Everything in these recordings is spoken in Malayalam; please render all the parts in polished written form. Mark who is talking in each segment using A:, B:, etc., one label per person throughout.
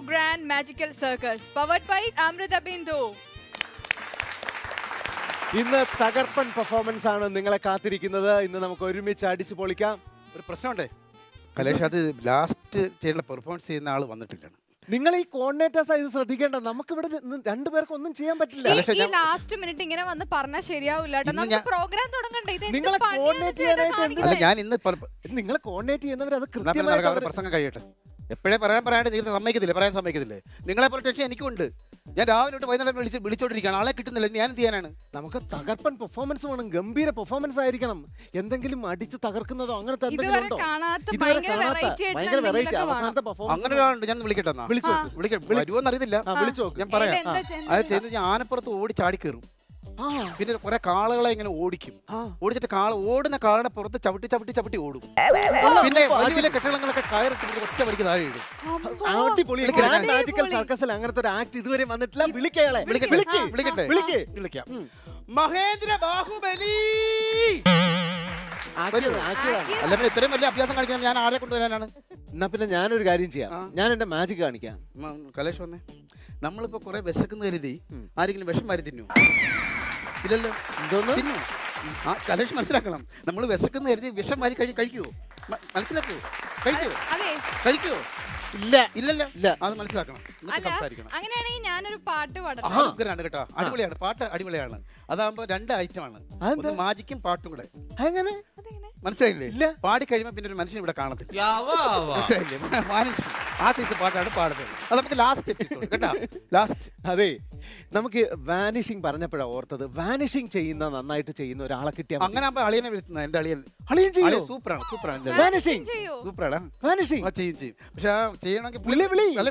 A: Grand Magical Circus, powered by Amrita Bindu.
B: ഇന്ന് തകർപ്പൻ പെർഫോമൻസ് ആണ് നിങ്ങളെ കാത്തിരിക്കുന്നത്. ഇന്ന് നമുക്ക് ഒരുമിച്ച് അടിച്ചു പൊളിക്കാം.
C: ഒരു പ്രശ്നമുണ്ടേ കലേഷ്, അത് ലാസ്റ്റ് ചെയ്യുന്ന പെർഫോമൻസ് ചെയ്യുന്ന ആൾ വന്നിട്ടില്ല.
B: നിങ്ങൾ ഈ കോർഡിനേറ്റേഴ്സ് ഇത് ശ്രദ്ധിക്കേണ്ട. നമുക്ക് ഇവിടെ രണ്ടുപേർക്കും ഒന്നും ചെയ്യാൻ പറ്റില്ല.
A: ഈ ലാസ്റ്റ് മിനിറ്റ് ഇങ്ങനെ വന്ന് പറഞ്ഞാൽ ശരിയാവില്ല. നമുക്ക് പ്രോഗ്രാം തുടങ്ങണ്ടേ?
B: നിങ്ങളെ കോർഡിനേറ്റ് ചെയ്യാനായിട്ട്
C: ഞാൻ ഇന്ന്
B: നിങ്ങൾ കോർഡിനേറ്റ് ചെയ്യുന്നവർ അത് കൃത്യമായി
C: പ്രസംഗം കഴിയട്ടെ. എപ്പോഴേ പറയാണ്ട് നിങ്ങൾ സമ്മതിക്കത്തില്ലേ? പറയാൻ സമ്മതിക്കത്തില്ലേ? നിങ്ങളെ പോലെ ടെൻഷൻ എനിക്കുണ്ട്. ഞാൻ രാവിലെ തൊട്ട് വൈകുന്നേരം വിളിച്ചോണ്ടിരിക്കുകയാണ്. ആളെ കിട്ടുന്നില്ല. ഞാൻ എന്ത് ചെയ്യാനാണ്?
B: നമുക്ക് തകർപ്പൻ പെർഫോമൻസ് വേണം. ഗംഭീര പെർഫോമൻസ് ആയിരിക്കണം. എന്തെങ്കിലും അടിച്ച് തകർക്കുന്നതോ അങ്ങനത്തെ എന്തെങ്കിലും ഉണ്ടോ? ഭയങ്കര വെറൈറ്റി അവസാനത്തെ പെർഫോമൻസ്.
C: അങ്ങനെ ഒരാളുണ്ട്. ഞാൻ വിളിക്കട്ടെ. വരുമോന്ന് അറിയത്തില്ല. ഞാൻ പറയാം. അത് ചെയ്ത് ഞാൻ ആനപ്പുറത്ത് ഓടി ചാടി കയറും. പിന്നെ കുറെ കാളകളെ ഇങ്ങനെ ഓടിക്കും. ഓടിച്ചിട്ട് ഓടുന്ന കാളയുടെ പുറത്ത് ചവിട്ടി ഓടും. പിന്നെ വലിയ കെട്ടിടങ്ങളൊക്കെ കയറിട്ട് ഒറ്റ വരിക്ക് താഴെ ഇടും.
B: മാജിക്കൽ സർക്കസിൽ അങ്ങനത്തെ ഒരു ആക്ട് ഇതുവരെ വന്നിട്ടില്ല.
C: വിളിക്കാം. മഹേന്ദ്ര ബാഹുബലി. അല്ല, പിന്നെ ഇത്രയും വലിയ അഭ്യാസം കാണിക്കാൻ ഞാൻ ആരെ കൊണ്ടുവരാനാണ്?
B: എന്നാ പിന്നെ ഞാനൊരു കാര്യം ചെയ്യാം. ഞാൻ എന്റെ മാജിക് കാണിക്കാം.
C: കലേഷ് വന്നേ. നമ്മളിപ്പോ കുറെ വിശക്കുന്ന കരുതി ആരെങ്കിലും വിഷം മാറി തിന്നു? ഇല്ലല്ലോ. തിന്നു. ആ കലേഷ് മനസ്സിലാക്കണം. നമ്മൾ വിശക്കുന്ന കരുതി വിഷം മാറി കഴിക്കുവോ? മനസ്സിലാക്കുവോ? കഴിക്കുവോ? ഇല്ലല്ലോ. അത് മനസ്സിലാക്കണം. സംസാരിക്കണം.
A: അങ്ങനെയാണെങ്കിൽ ഞാനൊരു പാട്ട് പാടാം
C: കേട്ടോ. അടിപൊളിയാണ് പാട്ട്, അടിപൊളിയാണ്. അതാകുമ്പോ 2 ഐറ്റമാണ്, മാജിക്കും പാട്ടും കൂടെ.
B: അങ്ങനെ
C: മനസ്സിലായില്ലേ? പാടി കഴിയുമ്പോ പിന്നെ ഒരു മനുഷ്യൻ ഇവിടെ കാണത്തില്ല. മനുഷ്യൻ ആ സൈസ് പാട്ടാണ് പാടുന്നത്. അത് നമുക്ക് ലാസ്റ്റ് എപ്പിസോഡ് കേട്ടോ. ലാസ്റ്റ്.
B: അതെ, നമുക്ക് വാനിഷിംഗ് പറഞ്ഞപ്പോഴാണ് ഓർത്തത്. വാനിഷിംഗ് നന്നായിട്ട് ചെയ്യുന്ന ഒരാളെ കിട്ടിയാൽ
C: അങ്ങനെ ആകുമ്പോ അളിയനെ വിളിക്കുന്നത്. എന്റെ അളിയൻ സൂപ്പറാണ്. ചെയ്യും. പക്ഷെ ചെയ്യണമെങ്കിൽ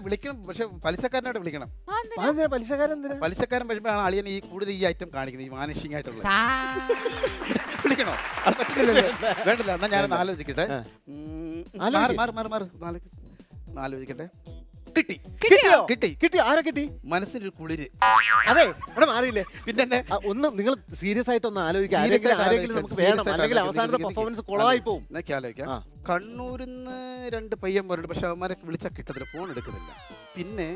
C: വിളിക്കണം. പക്ഷെ പലിശക്കാരനായിട്ട് വിളിക്കണം. പലിശക്കാരൻ വരുമ്പോഴാണ് അളിയൻ ഈ കൂടുതൽ ഈ ഐറ്റം കാണിക്കുന്നത്, ഈ വാനിഷിംഗ് ആയിട്ടുള്ള. വിളിക്കണോ? അത് പറ്റില്ലല്ലോ. വേണ്ടല്ലോ. എന്നാ ഞാനൊന്ന് ആലോചിക്കട്ടെ. ആലോചിക്കട്ടെ. കിട്ടി.
B: ആരെ കിട്ടി?
C: മനസ്സിനൊരു കുളിര്.
B: അതെ, ഇവിടെ മാറിയില്ലേ?
C: പിന്നെ
B: ഒന്ന് നിങ്ങൾ സീരിയസ് ആയിട്ട് ഒന്ന് ആലോചിക്കാം. നമുക്ക് വേണം, അല്ലെങ്കിൽ അവസാനത്തെ പെർഫോമൻസ് കുളമായി പോകും.
C: എന്നൊക്കെ ആലോചിക്കാം. കണ്ണൂരിന്ന് 2 പയ്യൻ പോലുണ്ട്. പക്ഷെ അവന്മാരെ വിളിച്ചാൽ കിട്ടത്തില്ല, ഫോൺ എടുക്കുന്നില്ല. പിന്നെ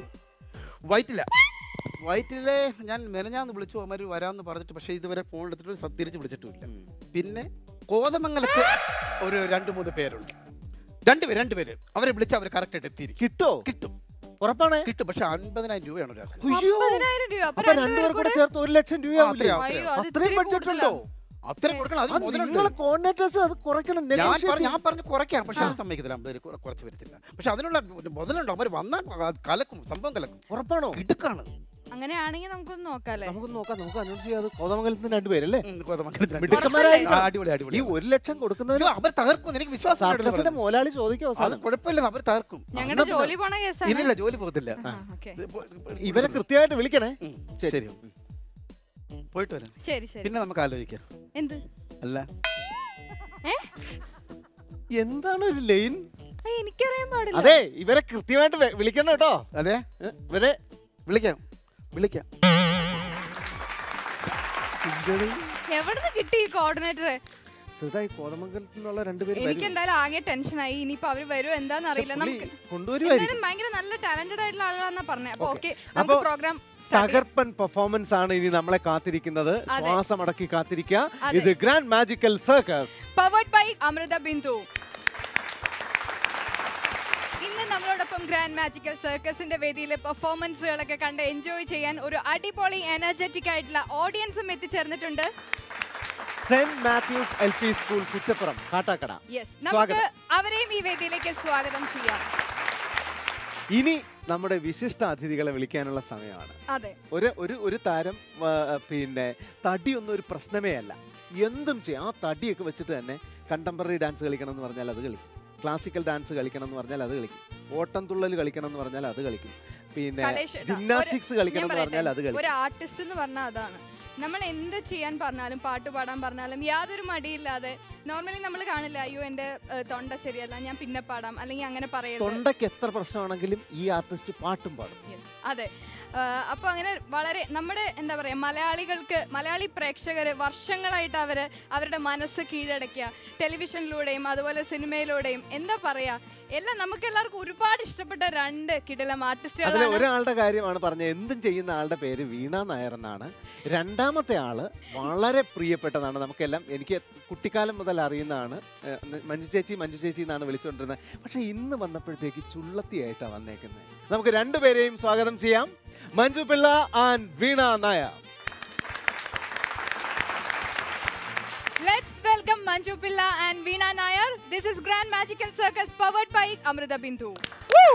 C: വൈറ്റിലെ ഞാൻ മെനഞ്ഞാന്ന് വിളിച്ചു, അവന്മാർ വരാമെന്ന് പറഞ്ഞിട്ട് പക്ഷേ ഇതുവരെ ഫോൺ എടുത്തിട്ട് തിരിച്ച് വിളിച്ചിട്ടുമില്ല. പിന്നെ കോതമംഗലത്ത് ഒരു 2-3 പേരുണ്ട്. 2 പേര് അവരെ വിളിച്ചാൽ അവർ കറക്റ്റ് ആയിട്ട് എത്തിയിരിക്കും. കിട്ടും. ഉറപ്പാണ്. കിട്ടും. പക്ഷെ 50,000 രൂപയാണ് ഒരാൾക്ക്.
B: 2 കൂടെ ചേർത്ത് 1,00,000 രൂപ. അത്രയും ബഡ്ജറ്റ് ഉണ്ടോ?
C: അത്രയും കൊടുക്കണം. ഞാൻ പറഞ്ഞു കുറയ്ക്കാം. പക്ഷെ അത് സമ്മതിക്കത്തില്ല. 50 കുറച്ച് വരത്തില്ല. പക്ഷെ അതിനുള്ള മുതലുണ്ടോ? അവർ വന്നാൽ കലക്കും, സംഭവം കലക്കും.
B: ഉറപ്പാണോ?
C: കിട്ടുക്കാണ്.
A: അങ്ങനെയാണെങ്കിൽ നമുക്കൊന്ന് നോക്കാം.
B: നമുക്ക് അനൗൺസ് ചെയ്യാതെ കോതമംഗലത്തിന് 2 പേരല്ലേ?
C: അടിപൊളി.
B: ഈ 1,00,000 കൊടുക്കുന്നതിന്
C: അവർ തകർക്കും. എനിക്ക് വിശ്വാസം.
B: മോലാളി ചോദിക്കോ?
C: കുഴപ്പമില്ല, അവർ തകർക്കും. ഇല്ല, ജോലി പോകത്തില്ല.
B: ഇവരെ കൃത്യമായിട്ട് വിളിക്കണേ.
C: ശരി, പോയിട്ട് വരാം. പിന്നെ നമുക്ക് ആലോചിക്കാം. അല്ല,
B: എന്താണ് ഒരു ലൈൻ?
A: എനിക്കറിയാൻ പാടില്ല.
B: അതെ, ഇവരെ കൃത്യമായിട്ട് വിളിക്കണം കേട്ടോ.
C: അതെ,
B: ഇവരെ വിളിക്കാം.
A: എവിടുന്ന് കിട്ടി ഈ കോർഡിനേറ്ററെ?
B: കോതമംഗലത്ത് നിന്നുള്ള 2 പേര്.
A: എനിക്ക് എന്തായാലും ആകെ ടെൻഷനായി. ഇനിയിപ്പോ അവര് വരുമോ എന്താന്ന് അറിയില്ല. നമുക്ക് ഭയങ്കര നല്ല ടാലന്റഡ് ആയിട്ടുള്ള ആളുകളാണെന്നാ പറഞ്ഞത്. അപ്പൊ ഓക്കെ, നമുക്ക് പ്രോഗ്രാം
B: തകർപ്പൻ പെർഫോമൻസ് ആണ് ഇനി നമ്മളെ കാത്തിരിക്കുന്നത്. ശ്വാസം അടക്കി കാത്തിരിക്കുക. ഇത് grand magical circus,
A: powered by Amrita Bindu. ഇന്ന് നമ്മളോടൊപ്പം ഗ്രാൻഡ് മാജിക്കൽ സർക്കസിന്റെ വേദിയിലെ പെർഫോമൻസുകളൊക്കെ കണ്ട് എൻജോയ് ചെയ്യാൻ ഒരു അടിപൊളി എനർജറ്റിക് ആയിട്ടുള്ള ഓഡിയൻസും എത്തിച്ചേർന്നിട്ടുണ്ട്.
B: Saint Mathews LP school Kuchappuram, Kattakada.
A: നമുക്ക് അവരെയും ഈ വേദിയിലേക്ക് സ്വാഗതം ചെയ്യാം.
B: ഇനി നമ്മുടെ വിശിഷ്ട അതിഥികളെ വിളിക്കാനുള്ള സമയമാണ്.
A: അതെ,
B: ഒരു താരം പിന്നെ തടിയൊന്നും ഒരു പ്രശ്നമേ അല്ല. എന്തും ചെയ്യാം. ആ തടിയൊക്കെ വെച്ചിട്ട് തന്നെ കണ്ടംപററി ഡാൻസ് കളിക്കണം എന്ന് പറഞ്ഞാൽ അത് കളിക്കും. ക്ലാസിക്കൽ ഡാൻസ് കളിക്കണം എന്ന് പറഞ്ഞാൽ അത് കളിക്കും. ഓട്ടം തുള്ളൽ കളിക്കണം എന്ന് പറഞ്ഞാൽ അത് കളിക്കും. പിന്നെ ജിംനാസ്റ്റിക്സ് കളിക്കണം എന്ന് പറഞ്ഞാൽ അത് കളിക്കും.
A: ഒരു ആർട്ടിസ്റ്റ് എന്ന് പറഞ്ഞാൽ അതാണ്. നമ്മൾ എന്ത് ചെയ്യാൻ പറഞ്ഞാലും, പാട്ട് പാടാൻ പറഞ്ഞാലും യാതൊരു മടിയില്ലാതെ നോർമലി നമ്മൾ കാണില്ല, അയ്യോ എന്റെ തൊണ്ട ശരിയല്ല, ഞാൻ പിന്നെ പാടാം, അല്ലെങ്കിൽ അങ്ങനെ പറയരുത്.
B: തൊണ്ടയ്ക്ക് എത്ര പ്രശ്നമാണെങ്കിലും ഈ ആർട്ടിസ്റ്റ് പാട്ടും പാടും.
A: അതെ. അപ്പോൾ അങ്ങനെ വളരെ നമ്മുടെ എന്താ പറയുക, മലയാളി പ്രേക്ഷകർ വർഷങ്ങളായിട്ട് അവരുടെ മനസ്സ് കീഴടക്കിയ ടെലിവിഷനിലൂടെയും അതുപോലെ സിനിമയിലൂടെയും എന്താ പറയാ, എല്ലാം നമുക്ക് എല്ലാവർക്കും ഒരുപാട് ഇഷ്ടപ്പെട്ട 2 കിടിലം ആർട്ടിസ്റ്റുകളാണ്.
B: ഒരാളുടെ കാര്യമാണ് പറഞ്ഞത്, എന്തും ചെയ്യുന്ന ആളുടെ പേര് വീണ നായർ എന്നാണ്. രണ്ടാമത്തെ ആള് വളരെ പ്രിയപ്പെട്ടതാണ് നമുക്കെല്ലാം. എനിക്ക് കുട്ടിക്കാലം മുതൽ അറിയുന്നതാണ്. മഞ്ജു ചേച്ചി എന്നാണ് വിളിച്ചുകൊണ്ടിരുന്നത്. പക്ഷെ ഇന്ന് വന്നപ്പോഴത്തേക്ക് ചുള്ളത്തിയായിട്ടാണ് വന്നേക്കുന്നത്. നമുക്ക് 2 പേരെയും സ്വാഗതം ചെയ്യാം. Manju Pillai and Veena Nair.
A: Let's welcome Manju Pilla and Veena Nair. This is Grand Magical Circus powered by Amrita Bindu. Woo!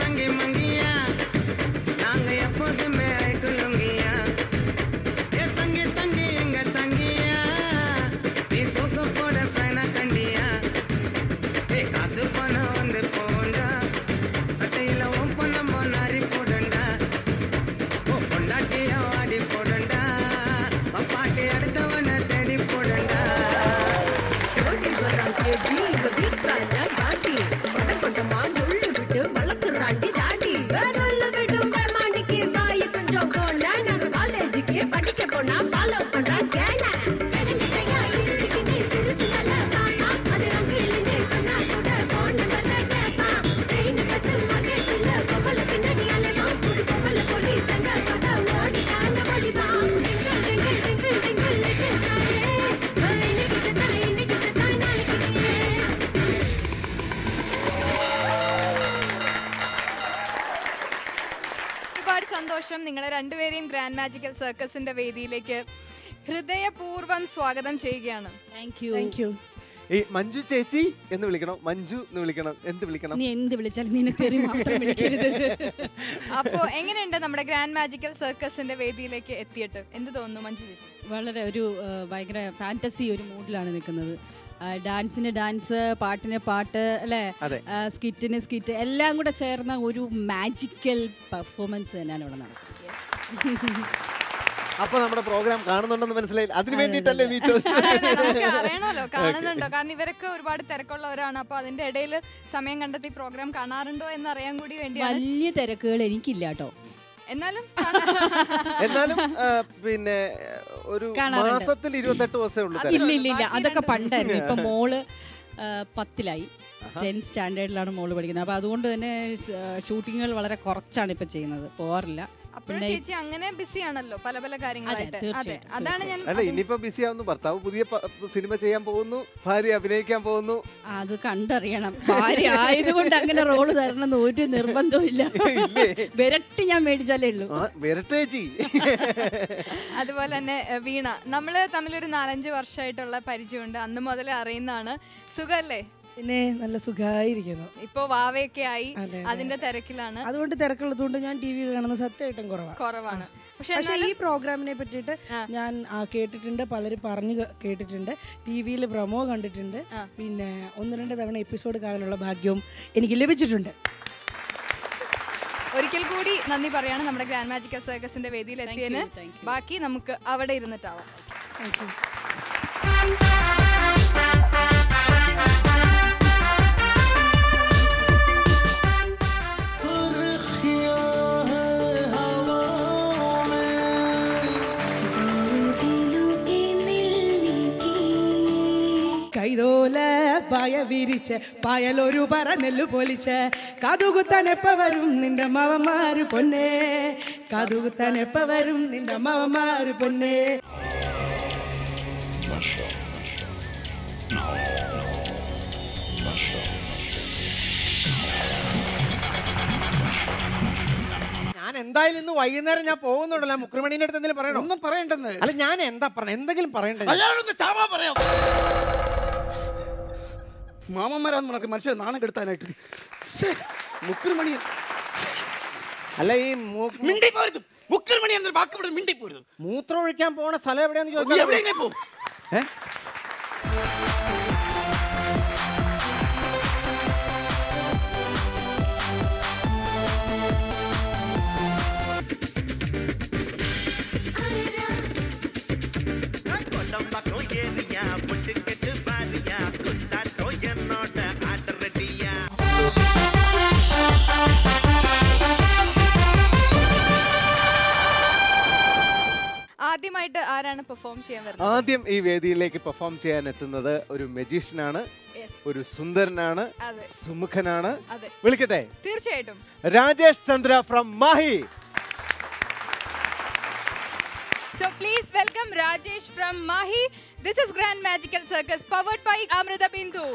D: संगे मंगिया नांग यपोद में आई कुलुंगिया ये तंगे तंगे इंग तंगिया ये पोको पोड़ फैना कंडिया ये कासु पना वंदे पोंडा अटेला ओपन मोनारी पोडंडा ओ पोंडाटिया वाडी पोडंडा पपाटी अडतवन तेडी पोडंडा रोटी बराके दी वदिका ना बाटी पडकोट मांजुल्लु வளர்க்குறாண்டி தாடி வேறொல்ல விடும் மாணிக்கு வாய் கொஞ்சம் கோண நாங்க காலேஜுக்கு படிக்க போனா ஃபாலோ பண்றா கேன கணங்கிட்டயா இன்னைக்கு நீ சிறுசுல பாப்பா அது ரங்கில்னு சொன்னா கூட போன் நம்பர் கேப்பா ட்ரெயின் பஸ் மார்க்கெட்ல கப்பல பின்னாடி அலைவா புடி கப்பல போலீஸ் அங்க கத ஓடி தாங்க வழிவா டிங்கிள் டிங்கிள் லேட்டஸ்ட் ஆயே இன்னைக்கு செத்தா நாளைக்கு
A: സന്തോഷം. നിങ്ങളെ 2 പേരെയും ഗ്രാൻഡ് മാജിക്കൽ സർക്കസിന്റെ വേദിയിലേക്ക് ഹൃദയപൂർവ്വം സ്വാഗതം ചെയ്യുകയാണ്.
E: Thank you.
B: ഈ മഞ്ജു ചേച്ചി എന്ന് വിളിക്കണം, മഞ്ജു എന്ന് വിളിക്കണം, എന്ത് വിളിക്കണം?
E: നീ എന്ത് വിളിച്ചാലും നിന്നെ തെറി മാത്രം വിളിക്കരുത്.
A: അപ്പോ എങ്ങനെയുണ്ട് നമ്മുടെ ഗ്രാൻഡ് മാജിക്കൽ സർക്കസിന്റെ വേദിയിലേക്ക് എത്തിയിട്ട്? എന്ത് തോന്നുന്നു മഞ്ജു ചേച്ചി?
E: വളരെ ഒരു ഭയങ്കര ഫാന്റസി ഒരു മൂഡിലാണ് നിൽക്കുന്നത്. ഡാൻസിന് ഡാൻസ്, പാട്ടിന് പാട്ട്, അല്ലേ, സ്കിറ്റിന് സ്കിറ്റ്, എല്ലാം കൂടെ ചേർന്ന ഒരു മാജിക്കൽ പെർഫോമൻസ് തന്നെയാണ് ഇവിടെ നടക്കുന്നത്.
B: അപ്പൊ നമ്മുടെ പ്രോഗ്രാം കാണുന്നുണ്ടെന്ന് മനസ്സിലായി. അതിന് വേണ്ടിട്ടല്ലേ നീ
A: നമുക്ക് അറിയണമല്ലോ കാണുന്നുണ്ടോ, കാരണം ഇവരൊക്കെ ഒരുപാട് തിരക്കുള്ളവരാണ്. അപ്പൊ അതിന്റെ ഇടയിൽ സമയം കണ്ടെത്തി പ്രോഗ്രാം കാണാറുണ്ടോ എന്ന് അറിയാൻ കൂടി വേണ്ടിയാണ്.
E: വലിയ തിരക്കുകൾ എനിക്കില്ല കേട്ടോ.
A: എന്നാലും
B: പിന്നെ ഒരു മാസത്തിൽ 28 ദിവസമേ ഉള്ളൂ.
E: ഇല്ല, അതൊക്കെ പണ്ടായിരുന്നു. ഇപ്പൊ മോള് 10ലായി, 10th സ്റ്റാൻഡേർഡിലാണ് മോള് പഠിക്കുന്നത്. അപ്പൊ അതുകൊണ്ട് തന്നെ ഷൂട്ടിങ്ങുകൾ വളരെ കുറച്ചാണ് ഇപ്പൊ ചെയ്യുന്നത്, പോവാറില്ല.
A: അപ്പോഴും ചേച്ചി അങ്ങനെ ബിസി ആണല്ലോ പല പല കാര്യങ്ങളായിട്ട്. അതെ, അതാണ് ഞാൻ.
B: അല്ല, ഇനിയിപ്പോ ബിസി ആവുന്നു. ഭർത്താവ് പുതിയ സിനിമ ചെയ്യാൻ പോകുന്നു, ഭാര്യ അഭിനയിക്കാൻ പോകുന്നു.
E: അത് കണ്ടറിയണം. ഭാര്യ ആയതുകൊണ്ട് അങ്ങനെ റോള് തരണമെന്ന് ഒരു നിർബന്ധവും ഇല്ല. വിരട്ടി ഞാൻ മേടിച്ചാലേ ഉള്ളൂ.
B: വിരട്ടേച്ചി.
A: അതുപോലെ തന്നെ വീണ, നമ്മള് തമ്മിലൊരു 4-5 വർഷമായിട്ടുള്ള പരിചയമുണ്ട്. അന്ന് മുതലേ അറിയുന്നതാണ്. സുഖല്ലേ?
F: പിന്നെ നല്ല സുഖമായിരിക്കുന്നു.
A: ഇപ്പൊ വാവയൊക്കെ ആയി, അതിന്റെ തിരക്കിലാണ്.
F: അതുകൊണ്ട് തിരക്കുള്ളതുകൊണ്ട് ഞാൻ ടി വി കാണുന്ന സത്യമായിട്ടും കുറവാണ്. പക്ഷെ ഈ പ്രോഗ്രാമിനെ പറ്റിയിട്ട് ഞാൻ കേട്ടിട്ടുണ്ട്, പലരും പറഞ്ഞു കേട്ടിട്ടുണ്ട്, ടി വിയിൽ പ്രൊമോ കണ്ടിട്ടുണ്ട്, പിന്നെ 1-2 തവണ എപ്പിസോഡ് കാണാനുള്ള ഭാഗ്യവും എനിക്ക് ലഭിച്ചിട്ടുണ്ട്.
A: ഒരിക്കൽ കൂടി നന്ദി പറയാണ് നമ്മുടെ ഗ്രാൻഡ് മാജിക്കൽ സർക്കസിന്റെ വേദിയിൽ എത്തിയതിന്. ബാക്കി നമുക്ക് അവിടെ ഇരുന്നിട്ടാവാം.
F: Thank you. കൈതോല പായ വിരിച്ച് പായലൊരു പറ നെല്ലു പൊലിച്ച് കാതുകുത്താനെപ്പ വരും നിന്റെ മവന്മാര് പൊന്നേ, കാതുകുത്താനെപ്പ വരും നിന്റെ മവന്മാര് പൊന്നേ.
G: ഞാൻ എന്തായാലും ഇന്ന് വൈകുന്നേരം ഞാൻ പോകുന്നുണ്ടല്ലോ. മുക്രിമണീന്റെ അടുത്ത് എന്തെങ്കിലും പറയണോ?
C: ഒന്നും പറയണ്ടെന്ന്.
G: അല്ല, ഞാൻ എന്താ പറഞ്ഞ, എന്തെങ്കിലും പറയണ്ടേ?
C: അയാളൊന്ന് ചാവാൻ പറയാം. മാമന്മാരാന്ന് പറഞ്ഞ മനുഷ്യരെ നാണം കെടുത്താനായിട്ട്. മുക്രിമണി
G: അല്ല ഈ
C: മിണ്ടി പോരുത്. മുക്കൽമണി എന്നൊരു വാക്ക് ഇവിടെ മിണ്ടി പോരുത്.
G: മൂത്രം ഒഴിക്കാൻ പോണ സ്ഥലം എവിടെയാന്ന് ചോദിച്ചാൽ
C: എവിടെയെങ്കിലും പോ.
A: ആദ്യമായിട്ട് ആരാണ് പെർഫോം ചെയ്യാൻ വരുന്നത്?
B: ആദ്യം ഈ വേദിയിലേക്ക് പെർഫോം ചെയ്യാൻ എത്തുന്നത് ഒരു മജീഷ്യനാണ്, ഒരു സുന്ദരനാണ്, സുമുഖനാണ്. വിളിക്കട്ടെ?
A: തീർച്ചയായിട്ടും.
B: Rajesh Chandra from Mahe.
A: So please welcome Rajesh from Mahi. This is Grand Magical Circus powered by Amrita Bindu.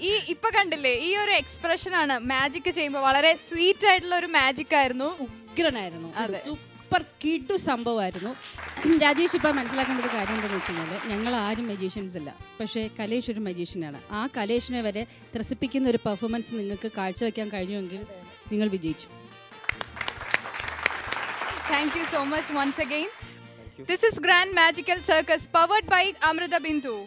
A: ഈ ഇപ്പൊ കണ്ടില്ലേ, ഈ ഒരു എക്സ്പ്രഷൻ ആണ് മാജിക് ചെയ്യുമ്പോൾ വളരെ സ്വീറ്റ് ആയിട്ടുള്ള ഒരു മാജിക് ആയിരുന്നു.
E: ഉഗ്രനായിരുന്നു, സൂപ്പർ കിഡു സംഭവമായിരുന്നു. രാജേഷ് ഇപ്പം മനസ്സിലാക്കേണ്ട ഒരു കാര്യം എന്താണെന്ന് വെച്ച് കഴിഞ്ഞാൽ, ഞങ്ങൾ ആരും മജീഷ്യൻസ് അല്ല, പക്ഷേ കലേഷ് ഒരു മജീഷ്യനാണ്. ആ കലേഷിനെ വരെ ത്രസിപ്പിക്കുന്ന ഒരു പെർഫോമൻസ് നിങ്ങൾക്ക് കാഴ്ചവെക്കാൻ കഴിഞ്ഞുവെങ്കിൽ നിങ്ങൾ വിജയിച്ചു.
A: Thank you so much once again. This is Grand Magical Circus powered by Amrita Bindu.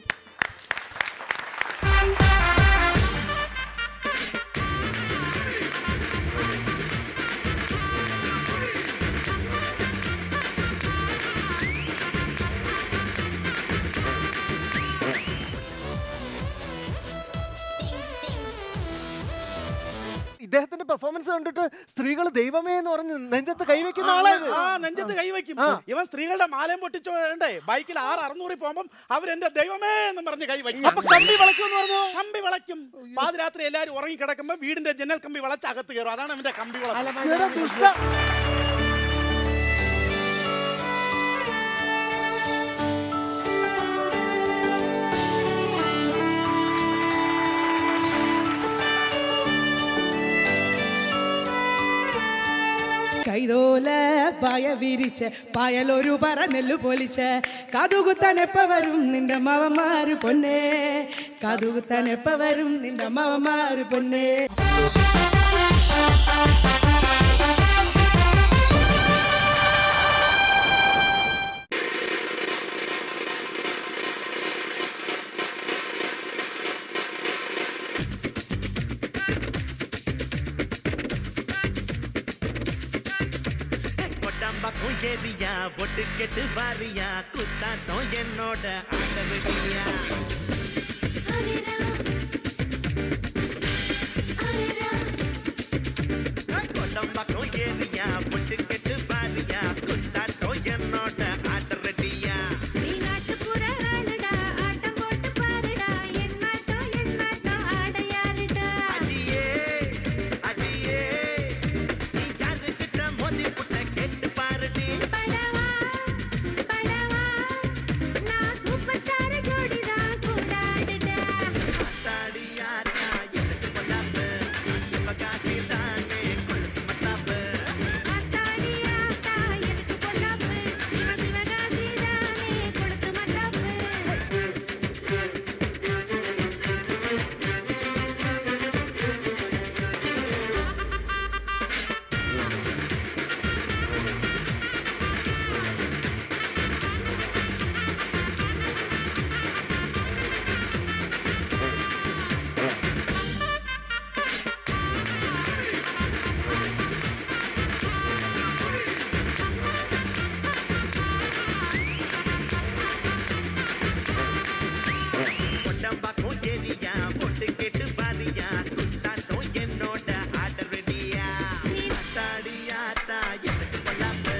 B: ഇദ്ദേഹത്തിന്റെ പെർഫോമൻസ് കണ്ടിട്ട് സ്ത്രീകൾ ദൈവമേ എന്ന് പറഞ്ഞ് നെഞ്ചത്ത് കൈവയ്ക്കുന്ന ആളായത്.
H: നെഞ്ചത്ത് കൈവയ്ക്കും. ഇവൻ സ്ത്രീകളുടെ മാലയും പൊട്ടിച്ചോണ്ടേ ബൈക്കിൽ 600 പോകുമ്പോൾ അവരെന്റെ ദൈവമേ എന്ന് പറഞ്ഞ് കൈവയ്ക്കും.
B: അപ്പൊ കമ്പി വളയ്ക്കും പറഞ്ഞു.
H: കമ്പി വളയ്ക്കും. പാതിരാത്രി എല്ലാരും ഉറങ്ങി കിടക്കുമ്പോ വീടിന്റെ ജനൽ കമ്പി വളച്ച് അകത്ത് കയറും. അതാണ് അവന്റെ കമ്പി വള.
F: കൈതോല പായ വിരിച്ച് പായലൊരു പറ നെല്ലു പൊലിച്ച് കാതുകുത്താനെപ്പ വരും നിന്റെ മാവന്മാര് പൊന്നേ, കാതുകുത്താനെപ്പ വരും നിന്റെ മാവന്മാര് പൊന്നേ.
I: பொட்டு கெட்டு வாரியா குத்தாட்டம் என்னோட ஆண்டவடியா கொட்டம்பாக்கம் ஏரியா பொட்டு கெட்டு வாரியா குத்தாட்டம் என்னோட ஆட்டரடியா. நீ நாட்டுப்புற ஆளுடா, ஆட்டம் போட்டு பாருடா, என் நாட்டம் ஆடையாருடா. அடியே அடியே நீ யாருக்கிட்ட மோதி புட்ட கெட்டு பாருடி. படவா படவா நான் சூப்பர் ஸ்டார் ஜோடிதா கூடாடுடா. ஆட்டாடியாட்டா எனக்கு படாப்பு சிவகாசி தானே கொழுத்து மட்டாப்பு. ஆட்டாடியாட்டா எனக்கு பொல்லாப்பு இவன் சிவகாசி தானே கொழுத்து மட்டாப்பு. கொட்டம்பாக்கம் ஏரியா பொட்டு கெட்டு வாரியா குத்தாட்டம் என்னோட ஆட்டரடியா. ஆட்டாடியாட்டா எனக்கு பொல்லாப்பு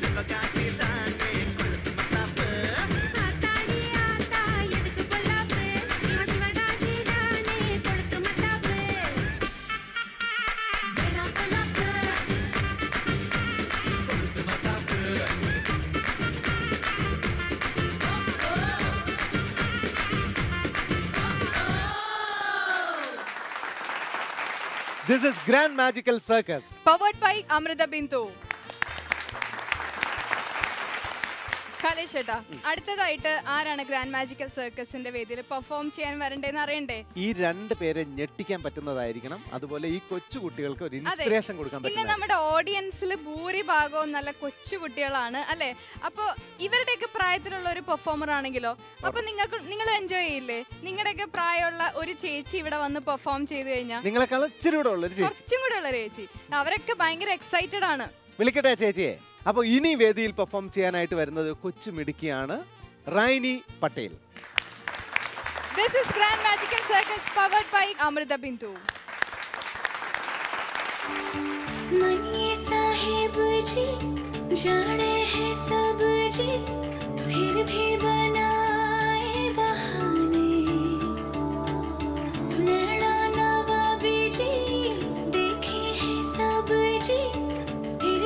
I: சிவகாசி தானே கொழுத்து மட்டாப்பு. ஆட்டாடியாட்டா எனக்கு பொல்லாப்பு இவன் சிவகாசி தானே கொழுத்து மட்டாப்பு. வேணா பொல்லாப்பு கொழுத்து மட்டாப்பு.
B: This is Grand Magical Circus.
A: Powered by Amrita Bindu. Kalesh ചേട്ടാ, അടുത്തതായിട്ട് ആരാണ് ഗ്രാൻഡ് മാജിക്കൽ സർക്കസിന്റെ വേദിയിൽ പെർഫോം ചെയ്യാൻ വരണ്ടേന്ന് അറിയണ്ടേ?
B: ഈ രണ്ട് പേരെ ഞെട്ടിക്കാൻ പറ്റുന്നതായിരിക്കണം, അതുപോലെ ഈ കൊച്ചു കുട്ടികൾക്ക് ഒരു ഇൻസ്പിറേഷൻ കൊടുക്കാൻ
A: ഇന്ന്
B: പറ്റുന്ന.
A: നമ്മുടെ ഓഡിയൻസിൽ ഭൂരിഭാഗവും നല്ല കൊച്ചു കുട്ടികളാണ് അല്ലെ? അപ്പൊ ഇവരുടെയൊക്കെ പ്രായത്തിലുള്ള ഒരു പെർഫോമർ ആണെങ്കിലോ, അപ്പൊ നിങ്ങൾ എൻജോയ് ചെയ്യില്ലേ? നിങ്ങളുടെയൊക്കെ പ്രായമുള്ള ഒരു ചേച്ചി ഇവിടെ വന്ന് പെർഫോം ചെയ്തു കഴിഞ്ഞാൽ,
B: നിങ്ങളെക്കാളും ഇച്ചിരി കൂടെ ഉള്ള ഒരു ചേച്ചി,
A: കുറച്ചും കൂടെ ഉള്ള ചേച്ചി, അവരൊക്കെ ഭയങ്കര എക്സൈറ്റഡ് ആണ്.
B: വിളിക്കട്ടെ ചേച്ചിയെ. അപ്പോൾ ഇനി വേദിയിൽ പെർഫോം ചെയ്യാനായിട്ട് വരുന്നത് കൊച്ചു മിടുക്കിയാണ് റൈനി Patel.
A: This is Grand Magical Circus powered by Amrita Bindu.
J: मनिए Sahib जी जाने हैं सब जी, फिर भी बनाए बहाने. नैना नवाबी जी देखे हैं सब जी, फिर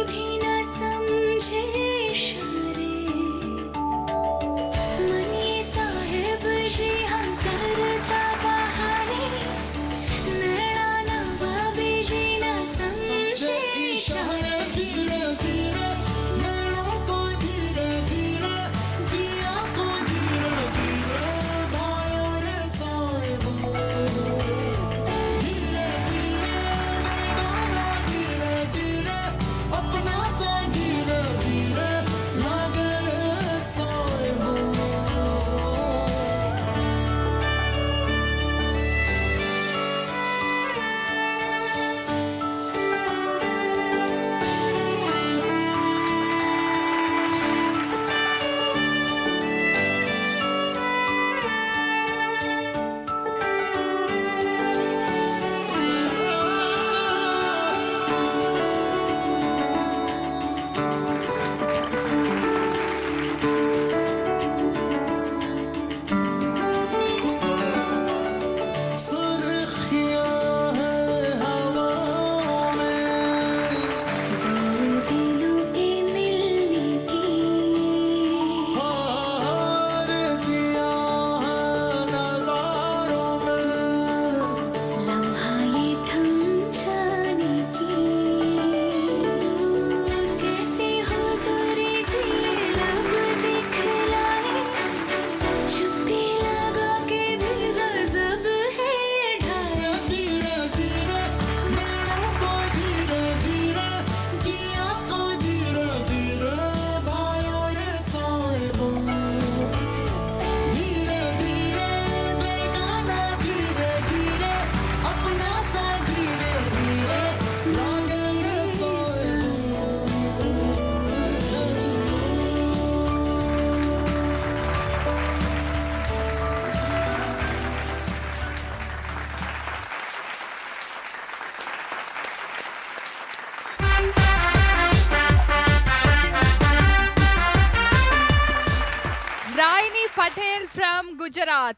A: from Gujarat.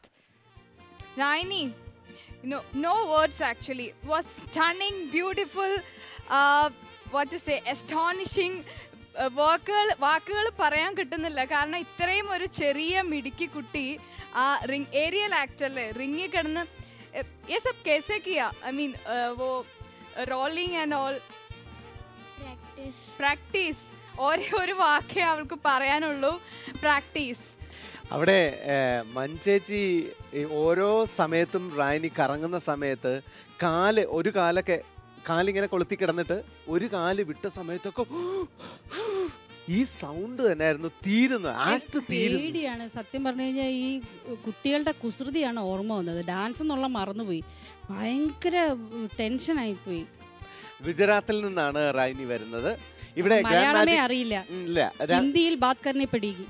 A: Raini, no words actually. Was stunning, beautiful, what to say, astonishing. വാക്കുകൾ പറയാൻ കിട്ടുന്നില്ല. കാരണം ഇത്രയും ഒരു ചെറിയ മിടുക്കി കുട്ടി ആ ഏരിയൽ ആക്ടറിൽ റിങ്ങിൽ കിടന്ന് ये सब कैसे किया? I mean वो rolling and all. Practice. ഒരു വാക്കേ അവൾക്ക് പറയാനുള്ളൂ, പ്രാക്ടീസ്.
B: അവിടെ മഞ്ചേച്ചി ഓരോ സമയത്തും റായിനി കറങ്ങുന്ന സമയത്ത് ഒരു കാലിങ്ങനെ കൊളുത്തി കിടന്നിട്ട് ഒരു കാല് വിട്ട സമയത്തൊക്കെ ഈ സൗണ്ട് തന്നെയായിരുന്നു. പേടിയാണ്
E: സത്യം പറഞ്ഞു കഴിഞ്ഞാൽ. ഈ കുട്ടികളുടെ കുസൃതിയാണ് ഓർമ്മ വന്നത്. ഡാൻസ് എന്നുള്ള മറന്നുപോയി. ഭയങ്കര ടെൻഷനായിപ്പോയി.
B: ഗുജറാത്തിൽ നിന്നാണ് റായിനി വരുന്നത്. ഇവിടെ
E: മലയാളമേ അറിയില്ല. ഹിന്ദിയിൽ ബാത് കർനെ പടേഗി.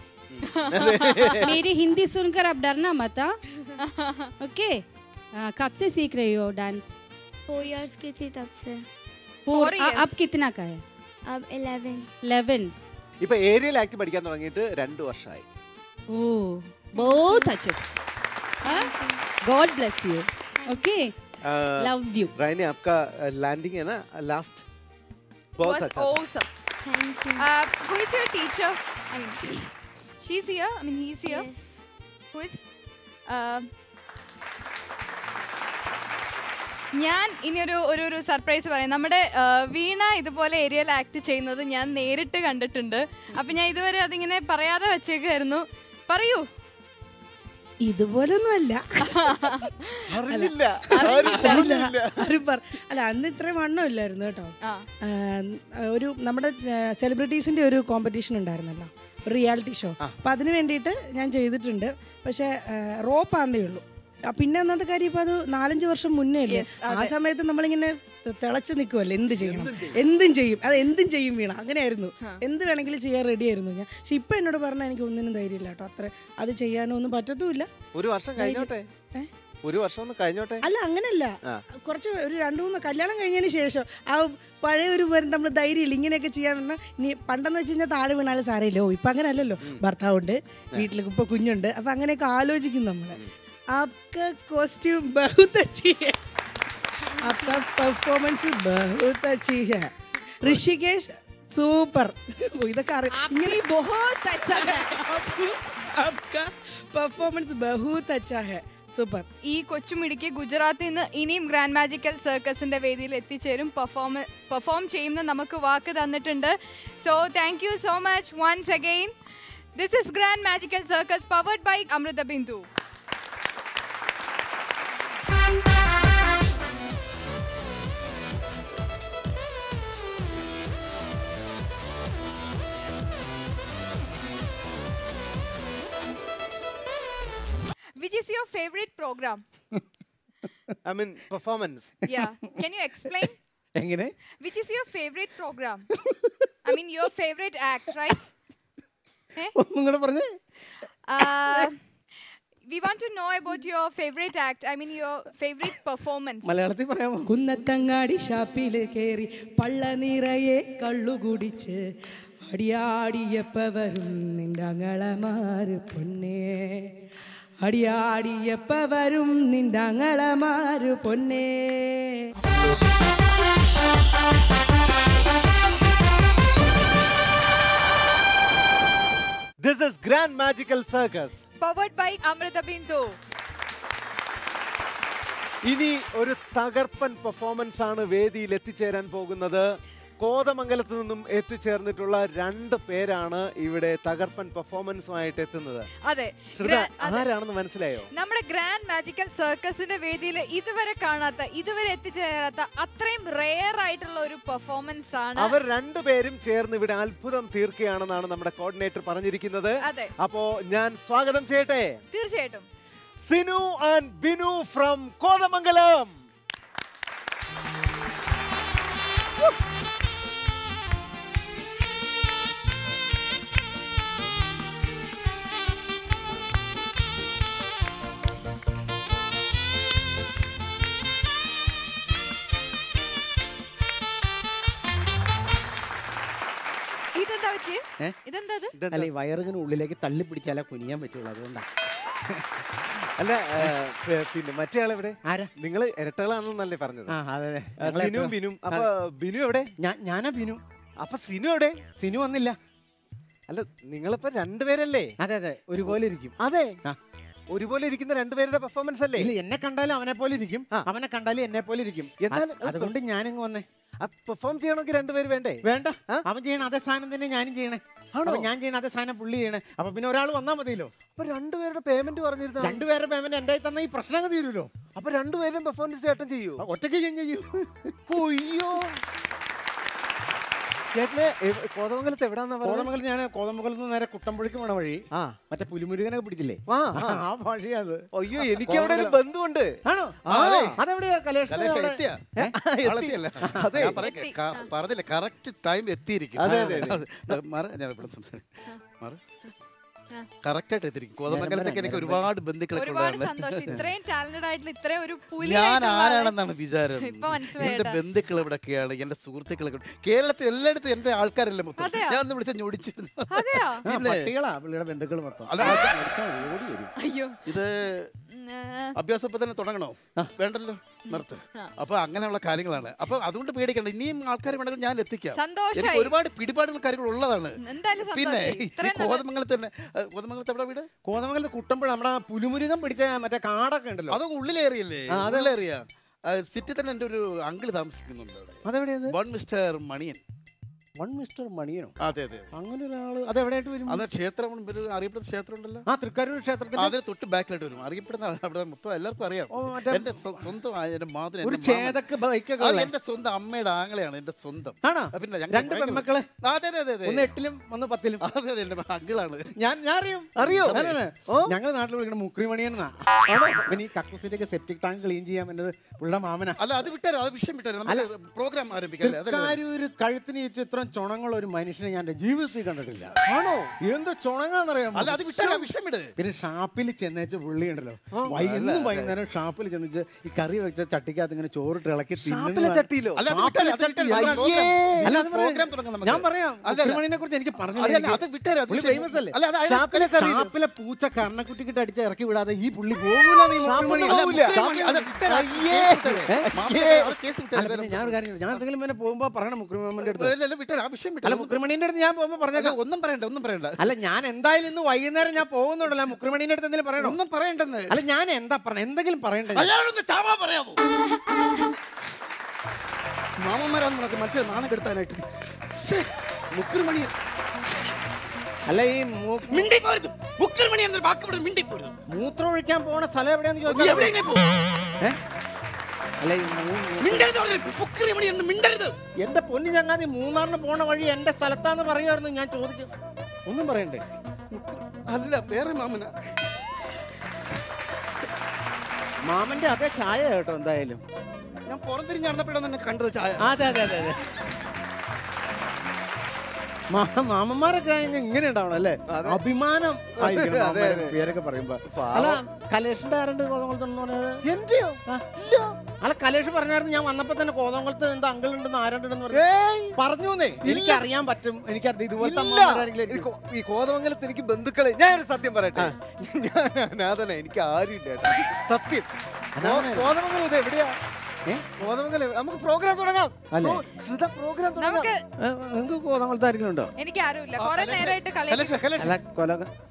E: मेरी हिंदी सुनकर आप डरना मत. ओके, कब से सीख रही हो डांस?
J: 4 years की थी तब से.
E: 4 years. अब कितना का है?
J: अब
E: 11.
B: ഇപ്പൊ ഏരിയൽ ആക്ട് പഠിക്കാൻ തുടങ്ങിയിട്ട് 2 വർഷമായി.
E: ഓ, बहुत अच्छे. God bless you. Okay, love you.
B: Raini आपका लैंडिंग है ना लास्ट बहुत अच्छा.
A: Awesome.
J: Thank you.
A: Who is your teacher? I mean, she's here. I mean, he's here.
J: Yes.
A: Who is? ഞാൻ ഇനി ഒരു സർപ്രൈസ് പറയാം. നമ്മുടെ വീണ ഇതുപോലെ ഏരിയൽ ആക്ട് ചെയ്യുന്നത് ഞാൻ നേരിട്ട് കണ്ടിട്ടുണ്ട്. അപ്പൊ ഞാൻ ഇതുവരെ അതിങ്ങനെ പറയാതെ വെച്ചേക്കായിരുന്നു. പറയൂ.
F: ഇതുപോലൊന്നും അല്ല. അല്ല, അന്ന് ഇത്രയും വണ്ണം ഇല്ലായിരുന്നു കേട്ടോ. ഒരു നമ്മുടെ സെലിബ്രിറ്റീസിന്റെ ഒരു കോമ്പറ്റീഷൻ ഉണ്ടായിരുന്നല്ലോ, റിയാലിറ്റി ഷോ. അപ്പൊ അതിന് വേണ്ടിയിട്ട് ഞാൻ ചെയ്തിട്ടുണ്ട്. പക്ഷെ റോപ്പാന്നേ ഉള്ളൂ. പിന്നെ ഒന്നാമത്തെ കാര്യം ഇപ്പൊ അത് 4-5 വർഷം മുന്നേ അല്ലേ. ആ സമയത്ത് നമ്മളിങ്ങനെ തിളച്ചു നിൽക്കുമല്ലോ, എന്ത് ചെയ്യണം, എന്തും ചെയ്യും വീണ. അങ്ങനെയായിരുന്നു, എന്ത് വേണമെങ്കിലും ചെയ്യാൻ റെഡി ആയിരുന്നു ഞാൻ. പക്ഷെ ഇപ്പൊ എന്നോട് പറഞ്ഞാൽ എനിക്ക് ഒന്നിനും ധൈര്യമില്ല കേട്ടോ. അത്ര അത് ചെയ്യാനോ ഒന്നും പറ്റത്തുമില്ല.
B: ഒരു വർഷം കഴിഞ്ഞോട്ടെ.
F: അല്ല, അങ്ങനല്ല. കുറച്ച് ഒരു 2-3 കല്യാണം കഴിഞ്ഞതിന് ശേഷം ആ പഴയ ഒരു നമ്മൾ ധൈര്യമില്ല ഇങ്ങനെയൊക്കെ ചെയ്യാൻ പറഞ്ഞാൽ. ഇനി പണ്ടെന്ന് വെച്ച് കഴിഞ്ഞാൽ താഴെ വീണാലും സാരമില്ലോ. ഇപ്പൊ അങ്ങനെ അല്ലല്ലോ. ഭർത്താവുണ്ട്, വീട്ടിലേക്ക് ഇപ്പൊ കുഞ്ഞുണ്ട്. അപ്പൊ അങ്ങനെയൊക്കെ ആലോചിക്കും നമ്മള്. आपका कॉस्ट्यूम बहुत अच्छी है, आपका परफॉर्मेंस बहुत अच्छी है. ऋषिकेश सूपर. इधर बहुत अच्छा है, आपका परफॉर्मेंस बहुत अच्छा है. സൂപ്പർ.
A: ഈ കൊച്ചുമിടുക്കി ഗുജറാത്തിൽ നിന്ന് ഇനിയും ഗ്രാൻഡ് മാജിക്കൽ സർക്കസിന്റെ വേദിയിൽ എത്തിച്ചേരും, പെർഫോം ചെയ്യുന്ന നമുക്ക് വാക്ക് തന്നിട്ടുണ്ട്. So thank you so much once again. This is grand magical circus powered by Amrita Bindu. Which is your favorite program?
B: I mean, performance.
A: Yeah. Can you explain?
G: എങ്ങനെ?
A: Which is your favorite program? I mean, your favorite act, right?
G: ഒന്നും കൂടെ പറഞ്ഞേ.
A: We want to know about your favorite act. I mean, your favorite performance.
G: മലയാളത്തിൽ പറയാമോ?
F: കുന്നത്തങ്ങാടി ഷാപ്പിൽ കയറി പള്ള നിറയെ കള്ളു കുടിച്ച് അടിയാടിയപ്പ വരും നിന്റെ അങ്ങളമാര് പൊന്നേ, അടിയാടിയപ്പ വരും നിന്റെ അങ്ങളമാര് പൊന്നേ.
B: This is Grand Magical Circus.
A: Powered by Amrita Bindu.
B: ഇനി ഒരു തകർപ്പൻ പെർഫോമൻസ് ആണ് വേദിയിൽ എത്തിച്ചേരാൻ പോകുന്നത്. കോതമംഗലത്ത് നിന്നും എത്തിച്ചേർന്നിട്ടുള്ള 2 പേരാണ് ഇവിടെ തകർപ്പൻ പെർഫോമൻസുമായിട്ട് എത്തുന്നത്.
A: അതെ,
B: ആരാണെന്ന് മനസ്സിലായോ?
A: നമ്മുടെ ഗ്രാൻഡ് മാജിക്കൽ സർക്കസിന്റെ വേദിയിൽ ഇതുവരെ കാണാത്ത, ഇതുവരെ എത്തിച്ചേരാത്ത അത്രയും റെയർ ആയിട്ടുള്ള ഒരു പെർഫോമൻസ് ആണ്.
B: അവർ 2 പേരും ചേർന്ന് ഇവിടെ അത്ഭുതം തീർക്കുകയാണെന്നാണ് നമ്മുടെ കോർഡിനേറ്റർ പറഞ്ഞിരിക്കുന്നത്. അപ്പോ ഞാൻ സ്വാഗതം ചെയ്യട്ടെ.
A: തീർച്ചയായിട്ടും.
B: Sinu and Binu from Kothamangalam.
G: അല്ല, ഈ വയറിങ്ങനെ ഉള്ളിലേക്ക് തള്ളി പിടിച്ചാലേ കുനിയാൻ പറ്റുള്ളൂ. അതുകൊണ്ടാണ്.
B: അല്ല പിന്നെ മറ്റേ ആളെവിടെ?
G: ആരാ?
B: നിങ്ങൾ ഇരട്ടകളാണെന്നല്ലേ പറഞ്ഞത്?
G: അതെ.
B: സിനുവും ബിനും. അപ്പൊ ബിനു എവിടെ?
G: ഞാനാ ബിനു.
B: അപ്പൊ സിനു എവിടെ?
G: സിനു വന്നില്ല.
B: അല്ല നിങ്ങളിപ്പോ രണ്ടുപേരല്ലേ?
G: അതെ ഒരുപോലെ ഇരിക്കും.
B: അതെ, ഒരുപോലെ ഇരിക്കുന്ന രണ്ടുപേരുടെ പെർഫോമൻസ് അല്ലേ?
G: ഇല്ല, എന്നെ കണ്ടാലും അവനെ പോലെ ഇരിക്കും, അവനെ കണ്ടാലും എന്നെ പോലെ ഇരിക്കും.
B: എന്നാൽ
G: അതുകൊണ്ട് ഞാനിങ്ങ് വന്നേ.
B: പെർഫോം ചെയ്യണമെങ്കിൽ രണ്ടുപേര് വേണ്ടേ?
G: വേണ്ട, അവൻ ചെയ്യണ അതേ സാധനം തന്നെ ഞാനും ചെയ്യണേ. ഞാൻ ചെയ്യണ അതേ സാധനം പുള്ളി ചെയ്യണേ. അപ്പൊ പിന്നെ ഒരാൾ വന്നാൽ മതിയല്ലോ.
B: അപ്പൊ രണ്ടുപേരുടെ പേയ്മെന്റ് പറഞ്ഞിരുന്നു.
G: രണ്ടുപേരുടെ പേയ്മെന്റ് എന്റെ തന്ന ഈ പ്രശ്നം തീരുമല്ലോ.
B: അപ്പൊ രണ്ടുപേരും പെർഫോമൻസ് ചേട്ടൻ ചെയ്യൂ?
G: ഒറ്റയ്ക്ക് ചെയ്യും.
B: അയ്യോ ചേട്ടന് കോതമംഗലത്ത് എവിടാന്നാ പറഞ്ഞത്?
G: കോതമംഗലത്ത് ഞാൻ കോതമംഗലത്ത് നിന്ന് നേരെ കുട്ടമ്പുഴയ്ക്ക് പോണ വഴി മറ്റേ പുലിമുരുകനൊക്കെ പിടിച്ചില്ലേ, ആ വഴിയാ അത്.
B: അയ്യോ, എനിക്ക് അവിടെ ഒരു ബന്ധുണ്ട്.
G: ആണോ? അതെവിടെയാ?
C: പറഞ്ഞില്ല, കറക്റ്റ് ടൈം എത്തിയിരിക്കും. കറക്റ്റ് ആയിട്ട് എത്തിയിരിക്കും. കോതമംഗലത്തേക്ക് എനിക്ക് ഒരുപാട് ബന്ധുക്കളൊക്കെ ഞാൻ ആരാണെന്നാണ് വിചാരം. എന്റെ ബന്ധുക്കൾ എവിടെയൊക്കെയാണ്, എന്റെ സുഹൃത്തുക്കളൊക്കെ കേരളത്തിൽ എല്ലായിടത്തും എന്റെ ആൾക്കാരെല്ലാം മൊത്തം ഞാൻ ഒന്ന് വിളിച്ച ഞൊടിച്ചിരുന്നു.
G: പുള്ളിയുടെ ബന്ധുക്കൾ മൊത്തം.
C: ഇത് അഭ്യാസം ഇപ്പൊ തന്നെ തുടങ്ങണോ? വേണ്ടല്ലോ, നിർത്ത്. അപ്പൊ അങ്ങനെയുള്ള കാര്യങ്ങളാണ്. അപ്പൊ അതുകൊണ്ട് പേടിക്കണ്ട, ഇനിയും ആൾക്കാർ വേണമെങ്കിൽ ഞാൻ എത്തിക്കാം. എനിക്ക് ഒരുപാട് പിടിപാടുകൾ കാര്യങ്ങൾ ഉള്ളതാണ്. പിന്നെ കോതമംഗലത്ത് തന്നെ, കോതമംഗലത്ത് എവിടെ വീട്?
G: കോതമംഗലത്ത് കുട്ടമ്പുഴ. നമ്മുടെ പുലിമുരുകൻ പിടിച്ച മറ്റേ കാടൊക്കെ ഉണ്ടല്ലോ,
C: അതൊക്കെ ഉള്ളിലേറിയല്ലേ? ഉള്ളിലേറിയ സിറ്റി തന്നെ എന്റെ ഒരു അങ്കിള് താമസിക്കുന്നുണ്ട്.
G: അതെവിടെയാണ്?
C: One mister Maniyan.
G: One mister മണിയനോ?
C: അതെ അതെ,
G: അങ്ങനെ ഒരാള്. അതെവിടെയായിട്ട് വരും?
C: അത് ക്ഷേത്രം, അറിയപ്പെടുന്ന ക്ഷേത്രം ഉണ്ടല്ലോ,
G: തൃക്കാരൂർ ക്ഷേത്രത്തിൽ.
C: അതിന് തൊട്ട് ബാക്കിലായിട്ട് വരും. അറിയപ്പെടുന്ന അവിടെ മൊത്തം എല്ലാവർക്കും അറിയാം. എന്റെ സ്വന്തം എന്റെ മാതൃ, എന്റെ സ്വന്തം അമ്മയുടെ ആങ്ങളെയാണ് എന്റെ സ്വന്തം.
G: പിന്നെ രണ്ട് പെൺമക്കള്.
C: അതെ അതെ അതെ,
G: ഒന്ന് 8ലും ഒന്ന് 10ലും.
C: അതെ അതെ, എന്റെ അങ്കിളാണ്.
G: ഞാൻ അറിയോ? ഞങ്ങളുടെ നാട്ടിൽ വിളിക്കണം മുക്രിമണിയെന്നാ. പിന്നെ ഈ കക്കൂസിന്റെ സെപ്റ്റിക് ടാങ്ക് ക്ലീൻ ചെയ്യാൻ എന്നത് ഉള്ള മാമന.
C: അല്ല അത് വിട്ടാരോ, അത് വിഷയം വിട്ടാരോ, പ്രോഗ്രാം ആരംഭിക്കാം.
G: തൃക്കാരൂര് കഴുത്തിന് ഇത്ര ചുണങ്ങൾ ഒരു മനുഷ്യനെ ഞാൻ ജീവിതത്തിൽ കണ്ടിട്ടില്ല. ആണോ? എന്ത് ചുണങ്ങാന്നറിയാം.
C: അല്ല അത് വിട്ടാ വിഷയം വിട്.
G: പിന്നെ ഷാപ്പിൽ ചെന്നേച്ച് പുള്ളി ഉണ്ടല്ലോ, വൈകുന്നേരം ഷാപ്പിൽ ചെന്നിച്ച് ഈ കറി വെച്ച ചട്ടിക്കകത്ത് ഇങ്ങനെ ചോറിട്ട് ഇളക്കി തിന്നുന്ന ചട്ടിയിലോ. ഞാൻ പറയാം, മുക്രിമണിനെ കുറിച്ച് എനിക്ക് പറഞ്ഞു. ഷാപ്പിലെ പൂച്ച കർണക്കുട്ടിക്കിട്ട് അടിച്ച് ഇറക്കി വിടാതെ ഈ പുള്ളി പോകൂല. ഞാൻ ഒരു കാര്യം, ഞാൻ എന്തെങ്കിലും പിന്നെ പോകുമ്പോ പറയണം മുക്രിമണിന്റെ അടുത്ത്. മുക്രിമണിന്റെ അടുത്ത് ഞാൻ പോകുമ്പോ പറഞ്ഞേക്കാം.
C: ഒന്നും പറയണ്ട.
G: അല്ല, ഞാൻ എന്തായാലും ഇന്ന് വൈകുന്നേരം ഞാൻ പോകുന്നുണ്ടല്ലോ. മുക്രിമണിന്റെ അടുത്ത് എന്തെങ്കിലും പറയണം?
C: ഒന്നും പറയണ്ടെന്ന്.
G: അല്ല, ഞാൻ എന്താ പറഞ്ഞ, എന്തെങ്കിലും പറയണ്ടേ?
C: പറയാമോ? മാമന്മാരാന്ന് നമുക്ക് മനുഷ്യരെ നാണം കെടുത്താനായിട്ട്. മുക്രിമണി
G: അല്ല, ഈ
C: മുക്രിമണി എന്നൊരു വാക്ക് ഇവിടെ മിണ്ടി പോരുത്.
G: മൂത്രം ഒഴിക്കാൻ പോണ സ്ഥലം എവിടെയാന്ന് ചോദിച്ചാൽ എന്റെ പൊന്നു ചങ്ങാതി, മൂന്നാറിന് പോണ വഴി എന്റെ സ്ഥലത്താന്ന് പറയുമായിരുന്നു. ഞാൻ ചോദിക്കും, ഒന്നും പറയണ്ടേ?
C: അല്ല, വേറെ മാമന.
G: മാമന്റെ അതേ ചായ കേട്ടോ. എന്തായാലും
C: ഞാൻ പുറംതിരിഞ്ഞ് നടന്നപ്പോഴാണ് കണ്ടത് ചായ.
G: അതെ അതെ അതെ അതെ. മാമന്മാരൊക്കെ ഇങ്ങനെ ഉണ്ടാവണം അല്ലേ? അഭിമാനം പേരൊക്കെ പറയുമ്പോ. അല്ല, കലേഷിന്റെ ആരുണ്ട് കോതമംഗലത്ത്? എന്റെയോ? അല്ല, കലേഷ് പറഞ്ഞായിരുന്നു ഞാൻ വന്നപ്പോ തന്നെ കോതമംഗലത്ത് എന്താ അങ്കിൾ ഉണ്ടെന്ന് ആരാണ്ടെന്ന് പറഞ്ഞൂന്നേ. എനിക്കറിയാൻ പറ്റും, എനിക്കറിയാം. ഇതുപോലത്തെ
B: ഈ കോതമംഗലത്ത് എനിക്ക് ബന്ധുക്കളെ, ഞാൻ ഒരു സത്യം പറയട്ടെ, ഞാൻ അനാഥന, എനിക്ക് ആരും ഇല്ല. സത്യം. കോതമംഗലം ഇത് എവിടെയാ? നമുക്ക് പ്രോഗ്രാം തുടങ്ങാം. പ്രോഗ്രാം
G: നിങ്ങൾക്ക് കോതമംഗലത്ത് ആരെങ്കിലും ഉണ്ടോ?
A: എനിക്ക് ആരുമില്ല. കുറെ നേരമായിട്ട്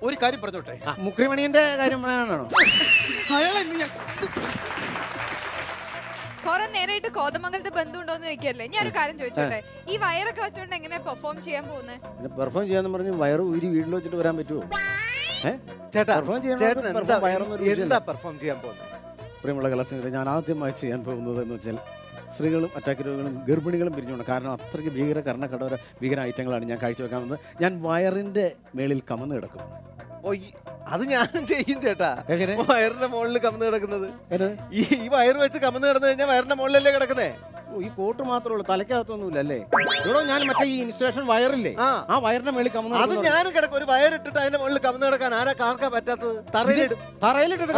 C: ഒരു കാര്യം പറഞ്ഞോട്ടെ,
G: മുക്രിമണിന്റെ കാര്യം പറയാനാണോ?
A: കുറെ നേരമായിട്ട് കോതമംഗലത്ത് ബന്ധുണ്ടോന്ന് ചോദിക്കല്ലേ. ഞാൻ ഒരു കാര്യം ചോദിച്ചോട്ടെ, ഈ വയറൊക്കെ വെച്ചോണ്ട് എങ്ങനെ പെർഫോം ചെയ്യാൻ പോകുന്നത്?
G: പെർഫോം ചെയ്യാന്ന് പറഞ്ഞ് വയറ് ഊരി വീട്ടിൽ വെച്ചിട്ട് വരാൻ പറ്റുമോ?
B: എന്താ പെർഫോം ചെയ്യാൻ പോകുന്നത്?
G: പ്രിയമുള്ള കലാസംഗീതം, ഞാൻ ആദ്യമായി ചെയ്യാൻ പോകുന്നത് എന്ന് വെച്ചാൽ സ്ത്രീകളും അറ്റാക്ക് രോഗികളും ഗർഭിണികളും പിരിഞ്ഞുകൊണ്ട്, കാരണം അത്രയ്ക്ക് ഭീകര കർണകഠോര ഭീകര ഐറ്റങ്ങളാണ് ഞാൻ കാഴ്ചവെക്കാമെന്ന്. ഞാൻ വയറിന്റെ മേളിൽ കമന്ന് കിടക്കും.
B: അത് ഞാനും ചെയ്യും ചേട്ടാ. വയറിന്റെ മുകളിൽ കമന്ന് കിടക്കുന്നത്, ഈ വയറ് വെച്ച് കമന്ന് കിടന്നു കഴിഞ്ഞാൽ വയറിന്റെ മുകളിലല്ലേ കിടക്കുന്നേ?
G: ഈ കോട്ട് മാത്രമേ ഉള്ളൂ, തലയ്ക്കകത്തൊന്നുമില്ല അല്ലേ? ഇവിടെ ഞാൻ മറ്റേ ഈ ഇൻസ്റ്റലേഷൻ വയറില്ലേ, ആ വയറിന്റെ മേളിൽ കമന്ന്.
B: അത് ഞാനും കിടക്കും. ഒരു വയറിട്ടിട്ട് അതിന്റെ മുകളിൽ കമന്ന് കിടക്കാൻ ആർക്കാ പറ്റാത്തത്?
G: തറയിലിട്ടിട്ട്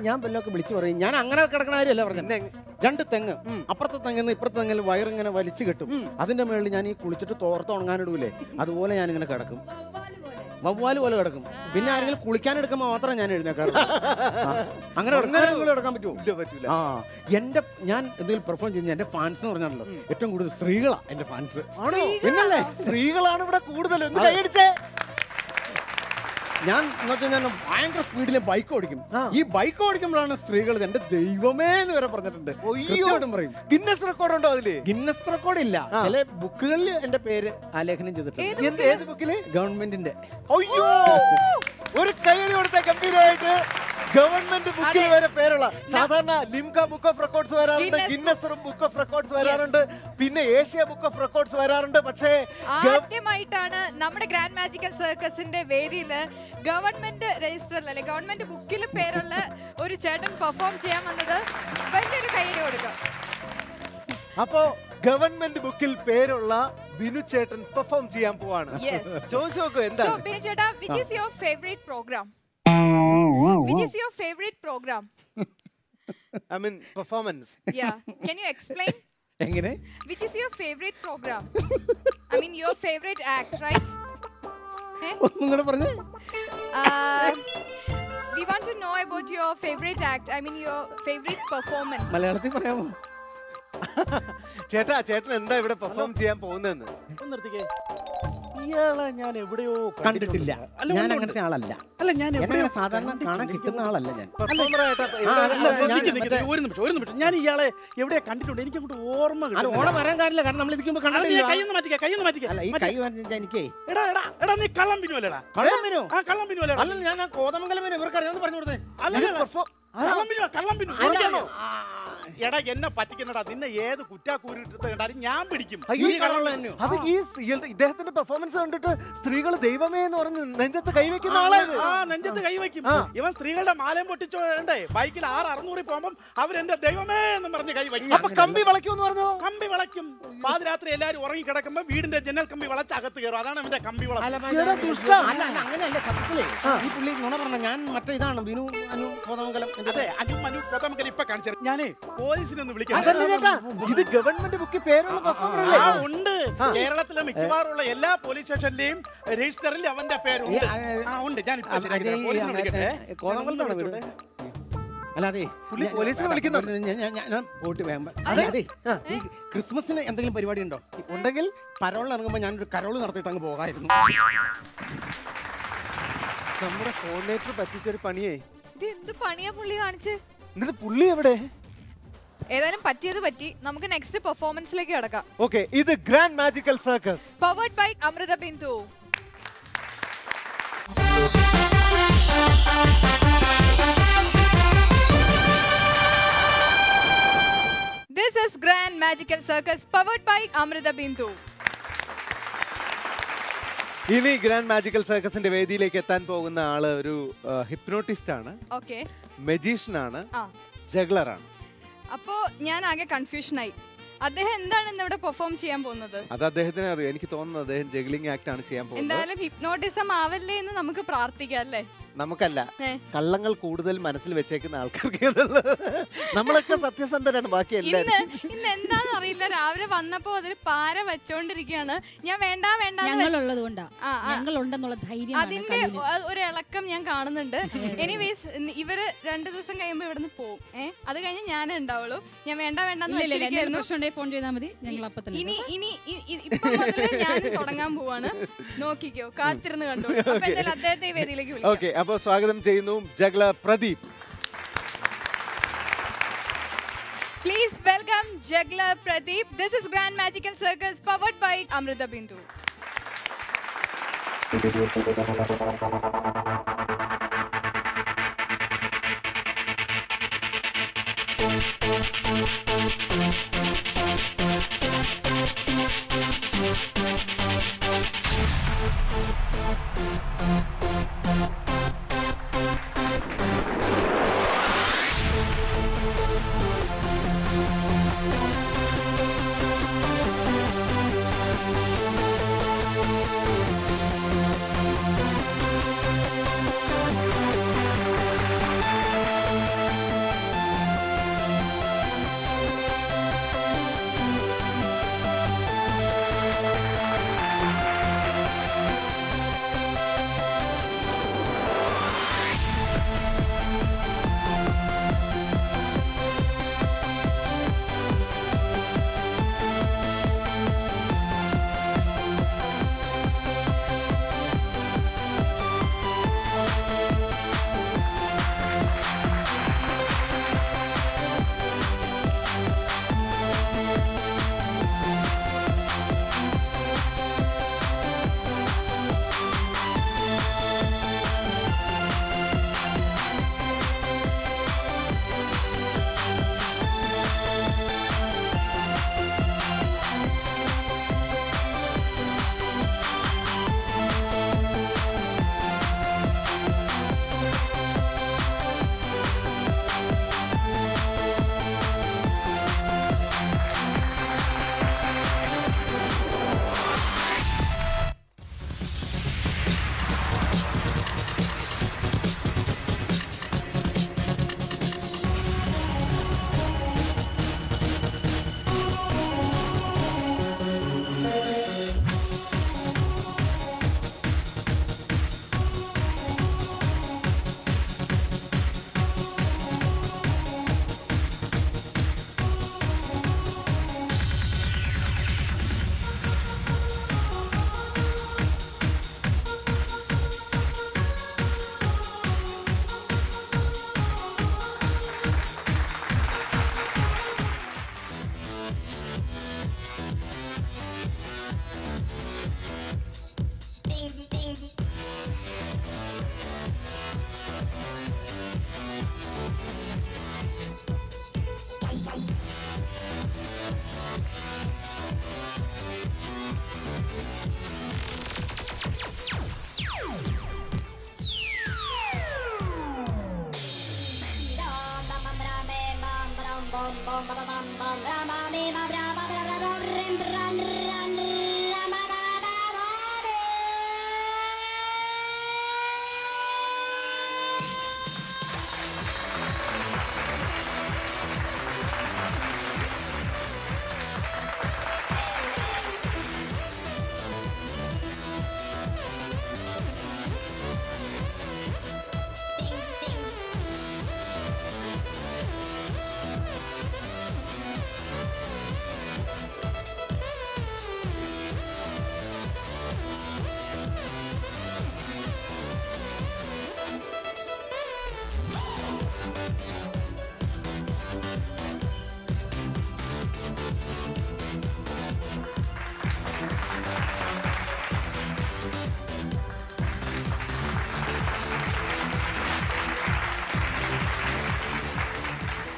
G: ഞാൻ വല്ലതൊക്കെ വിളിച്ചു പറയും. ഞാൻ അങ്ങനെ കിടക്കണ കാര്യമല്ല പറഞ്ഞത്. 2 തെങ്ങ്, അപ്പുറത്തെ തെങ്ങിന്ന് ഇപ്പുറത്തെ തെങ്ങിൽ വയറിങ്ങനെ വലിച്ചു കെട്ടും. അതിന്റെ മേളിൽ ഞാൻ ഈ കുളിച്ചിട്ട് തോർത്ത് ഉണങ്ങാനിടൂലേ, അതുപോലെ ഞാനിങ്ങനെ കിടക്കും. വവ്വാല് പോലെ കിടക്കും. പിന്നെ ആരെങ്കിലും കുളിക്കാൻ എടുക്കുമ്പോൾ മാത്രമേ ഞാൻ എഴുന്നേക്കാറുള്ളൂ. അങ്ങനെ എടുക്കാൻ പറ്റുമോ?
B: പറ്റൂല.
G: എന്റെ ഞാൻ എന്തെങ്കിലും പെർഫോം ചെയ്യുന്ന എന്റെ ഫാൻസ് എന്ന് പറഞ്ഞാണല്ലോ ഏറ്റവും കൂടുതൽ സ്ത്രീകളാണ് എന്റെ ഫാൻസ്. പിന്നല്ലേ
B: സ്ത്രീകളാണ് ഇവിടെ കൂടുതൽ. ഒന്ന് കൈയടിച്ചേ.
G: ഞാൻ ഞാൻ ഭയങ്കര സ്പീഡിൽ ബൈക്ക് ഓടിക്കും. ഈ ബൈക്ക് ഓടിക്കുമ്പോഴാണ് സ്ത്രീകൾ എന്റെ ദൈവമേ എന്ന് വരെ പറഞ്ഞിട്ടുണ്ട്. പറയും
B: ഗിന്നസ് റെക്കോർഡ് ഉണ്ടോ അതില്?
G: ഗിന്നസ് റെക്കോർഡ് ഇല്ല, ചില ബുക്കുകളിൽ എന്റെ പേര് ആലേഖനം ചെയ്തിട്ടുണ്ട്.
B: ഏത് ബുക്കില്?
G: ഗവൺമെന്റിന്റെ.
B: അയ്യോ, ഒരു കൈയടി കൊടുത്ത ഗംഭീരമായിട്ട് ഗവൺമെന്റ് ബുക്കിൽ വരെ പേരുള്ള. സാധാരണ ലിംക ബുക്ക് ഓഫ് റെക്കോർഡ്സ് വരാറുണ്ട്, ഗിന്നസ് ബുക്ക് ഓഫ് റെക്കോർഡ്സ് വരാറുണ്ട്, പിന്നെ ഏഷ്യ ബുക്ക് ഓഫ് റെക്കോർഡ്സ് വരാറുണ്ട്. പക്ഷേ
A: ആദ്യമായിട്ടാണ് നമ്മുടെ ഗ്രാൻഡ് മാജിക്കൽ സർക്കസിന്റെ വേദിയില് ഗവൺമെന്റ് രജിസ്റ്ററിൽ അല്ലെ ഗവൺമെന്റ് ബുക്കിൽ പേരുള്ള ഒരു ചേട്ടൻ പെർഫോം ചെയ്യാൻ വന്നത്. വലിയൊരു കൈയ്യടി കൊടുക്കാം.
B: അപ്പോ ഗവൺമെന്റ് ബുക്കിൽ പേരുള്ള ബിനു ചേട്ടൻ പെർഫോം ചെയ്യാൻ പോവാണ്. ചോദിച്ചു നോക്കൂ എന്താ
A: ബിനു ചേട്ടാ, which is your favorite program? Which is your favorite program?
B: I mean performance.
A: Yeah, can you explain?
G: എങ്ങനെ?
A: Which is your favorite program? I mean your favorite act, right?
G: ഒന്നുകൂടെ പറഞ്ഞേ.
A: We want to know about your favorite act. I mean your favorite performance.
G: മലയാളത്തിൽ പറയാമോ?
B: ചേട്ടൻ എന്താ ഇവിടെ പെർഫോം ചെയ്യാൻ പോകുന്നതെന്ന്
H: ഒന്ന് നിർത്തിക്കേ. ഇയാളെ ഞാൻ എവിടെയോ
G: കണ്ടിട്ടില്ല. ഞാൻ അങ്ങനത്തെ ആളല്ല.
H: അല്ല, ഞാൻ
G: സാധാരണ കാണാൻ കിട്ടുന്ന ആളല്ല. ഞാൻ
H: ഒരു നിമിഷം ഞാൻ ഇയാളെ എവിടെയാ കണ്ടിട്ടുണ്ട്. എനിക്ക് അങ്ങോട്ട് ഓർമ്മ
G: ഓണം വരാൻ കാര്യമില്ല, കാരണം നമ്മൾ ഇതിക്കുമ്പോ കണ്ടിട്ടില്ല.
H: കൈയൊന്ന് മാറ്റിക്കേ.
G: ഈ കൈ എനിക്ക്
H: എടാ നീ കള്ളം പിന്നുവല്ലേടാ?
G: കള്ളം പിന്നോ?
H: കള്ളം പിന്നുവല്ലേ?
G: അല്ല, ഞാൻ കോതമംഗലം ഇവർക്ക് അറിയാമെന്ന് പറഞ്ഞു കൊടുത്തേ.
H: കള്ളം പിന്നു. എടാ എന്നെ പറ്റിക്കണടാ. നിന്നെ ഏത് കുറ്റാക്കൂരിട്ട് കണ്ടാലും ഞാൻ പിടിക്കും.
B: അത് ഈ ഇദ്ദേഹത്തിന്റെ പെർഫോമൻസ് കണ്ടിട്ട് സ്ത്രീകൾ ദൈവമേ എന്ന് പറഞ്ഞ് നെഞ്ചത്ത് കൈവയ്ക്കുന്ന ആളായത്.
H: നെഞ്ചത്ത് കൈവയ്ക്കും. ഇവൻ സ്ത്രീകളുടെ മാലയും പൊട്ടിച്ചോണ്ടേ ബൈക്കിൽ 600 പോകുമ്പോൾ അവരെന്റെ ദൈവമേ എന്ന് പറഞ്ഞ് കൈവയ്ക്കും.
B: അപ്പൊ കമ്പി വളയ്ക്കും പറഞ്ഞു.
H: കമ്പി വളയ്ക്കും. പാതിരാത്രി എല്ലാരും ഉറങ്ങി കിടക്കുമ്പോ വീടിന്റെ ജനൽ കമ്പി വളച്ച് അകത്ത് കയറും. അതാണ് അവന്റെ കമ്പി വള.
G: അങ്ങനെയല്ല സത്യത്തിലേ. ഈ പുള്ളി നുണ പറഞ്ഞ ഞാൻ മറ്റേ ഇതാണ് ബിനു അനു കോതമംഗലം.
H: ഇപ്പൊ കാണിച്ചത് ഞാനേ പോലീസിനെ ഒന്ന് വിളിക്കാം.
B: ഇത് ഗവൺമെന്റ് ബുക്കിൽ പേരുള്ള പെർഫോമർ
H: ഉണ്ട്. കേരളത്തിലെ മിക്കവാറുള്ള എല്ലാ പോലീസ് സ്റ്റേഷനിലെയും രജിസ്റ്ററിൽ അവന്റെ പേരുണ്ട്. ഞാൻ
G: അല്ലാതെ
B: പോലീസിനെ വിളിക്കുന്നു.
G: പോയിട്ട് അതെ, ഈ ക്രിസ്മസിന് എന്തെങ്കിലും പരിപാടി ഉണ്ടോ?
B: ഉണ്ടെങ്കിൽ
G: പരോളിൽ ഇറങ്ങുമ്പോൾ ഞാനൊരു കരോള് നടത്തിയിട്ട് അങ്ങ് പോകായിരുന്നു.
B: നമ്മുടെ കോർഡിനേറ്റർ പറ്റിച്ചൊരു പണിയേ.
A: ഇത് എന്ത് പണിയാ പുള്ളി കാണിച്ച്?
B: എന്നിട്ട് പുള്ളി എവിടെ?
A: ഏതായാലും പറ്റിയത് പറ്റി. നമുക്ക് നെക്സ്റ്റ് പെർഫോമൻസിലേക്ക് കിടക്കാം.
B: ഓക്കെ, ഇത് grand magical circus
A: powered by Amrita Bindu. This is Grand Magical Circus powered by Amrita Bindu.
B: ഇനി ഗ്രാൻഡ് മാജിക്കൽ സർക്കസിന്റെ വേദിയിലേക്ക് എത്താൻ പോകുന്ന ആള് ഒരു ഹിപ്നോട്ടിസ്റ്റ് ആണ്, മജീഷ്യൻ ആണ്, ജഗ്ലർ ആണ്.
A: അപ്പോ ഞാൻ ആകെ കൺഫ്യൂഷനായി. അദ്ദേഹം എന്താണ് ഇന്നിവിടെ പെർഫോം ചെയ്യാൻ പോകുന്നത്?
B: അത് അദ്ദേഹത്തിന് അറിയാം. എനിക്ക് തോന്നുന്നത് അദ്ദേഹം ജഗ്ലിംഗ് ആക്ട് ആണ് ചെയ്യാൻ പോകുന്നത്.
A: എന്തായാലും ഹിപ്നോട്ടിസം ആവല്ലേ എന്ന് നമുക്ക് പ്രാർത്ഥിക്കാം അല്ലേ?
B: നമുക്കല്ല, കള്ളങ്ങൾ കൂടുതൽ മനസ്സിൽ വെച്ചേക്കുന്ന ആൾക്കാർക്ക് നമ്മളൊക്കെ സത്യസന്ധരാണ്. ബാക്കി എല്ലാവരും
A: ഇന്ന് എന്താണെന്ന് അറിയില്ല. രാവിലെ വന്നപ്പോ അതിൽ പാര വെച്ചോണ്ടിരിക്കുകയാണ്. ഞാൻ വേണ്ട അതിന്റെ ഒരു ഇളക്കം ഞാൻ കാണുന്നുണ്ട്. എനിവേസ് ഇവര് 2 ദിവസം കഴിയുമ്പോ ഇവിടുന്ന് പോകും. അത് കഴിഞ്ഞ് ഞാനേ ഉണ്ടാവുള്ളൂ. ഞാൻ വേണ്ടെന്ന് വെച്ചിരിക്കുന്നു. ഇപ്പൊ മുതൽ ഞാൻ തുടങ്ങാൻ പോവാണ്. നോക്കിക്കോ, കാത്തിരുന്ന് കണ്ടു. അപ്പൊ എന്തായാലും അദ്ദേഹത്തെ വേദിയിലേക്ക് വിളിക്കാം.
B: അപ്പോൾ സ്വാഗതം ചെയ്യുന്നു ജഗ്ലർ Pradeep.
A: Please welcome Juggler Pradeep. This is Grand Magical Circus powered by Amrita Bindu.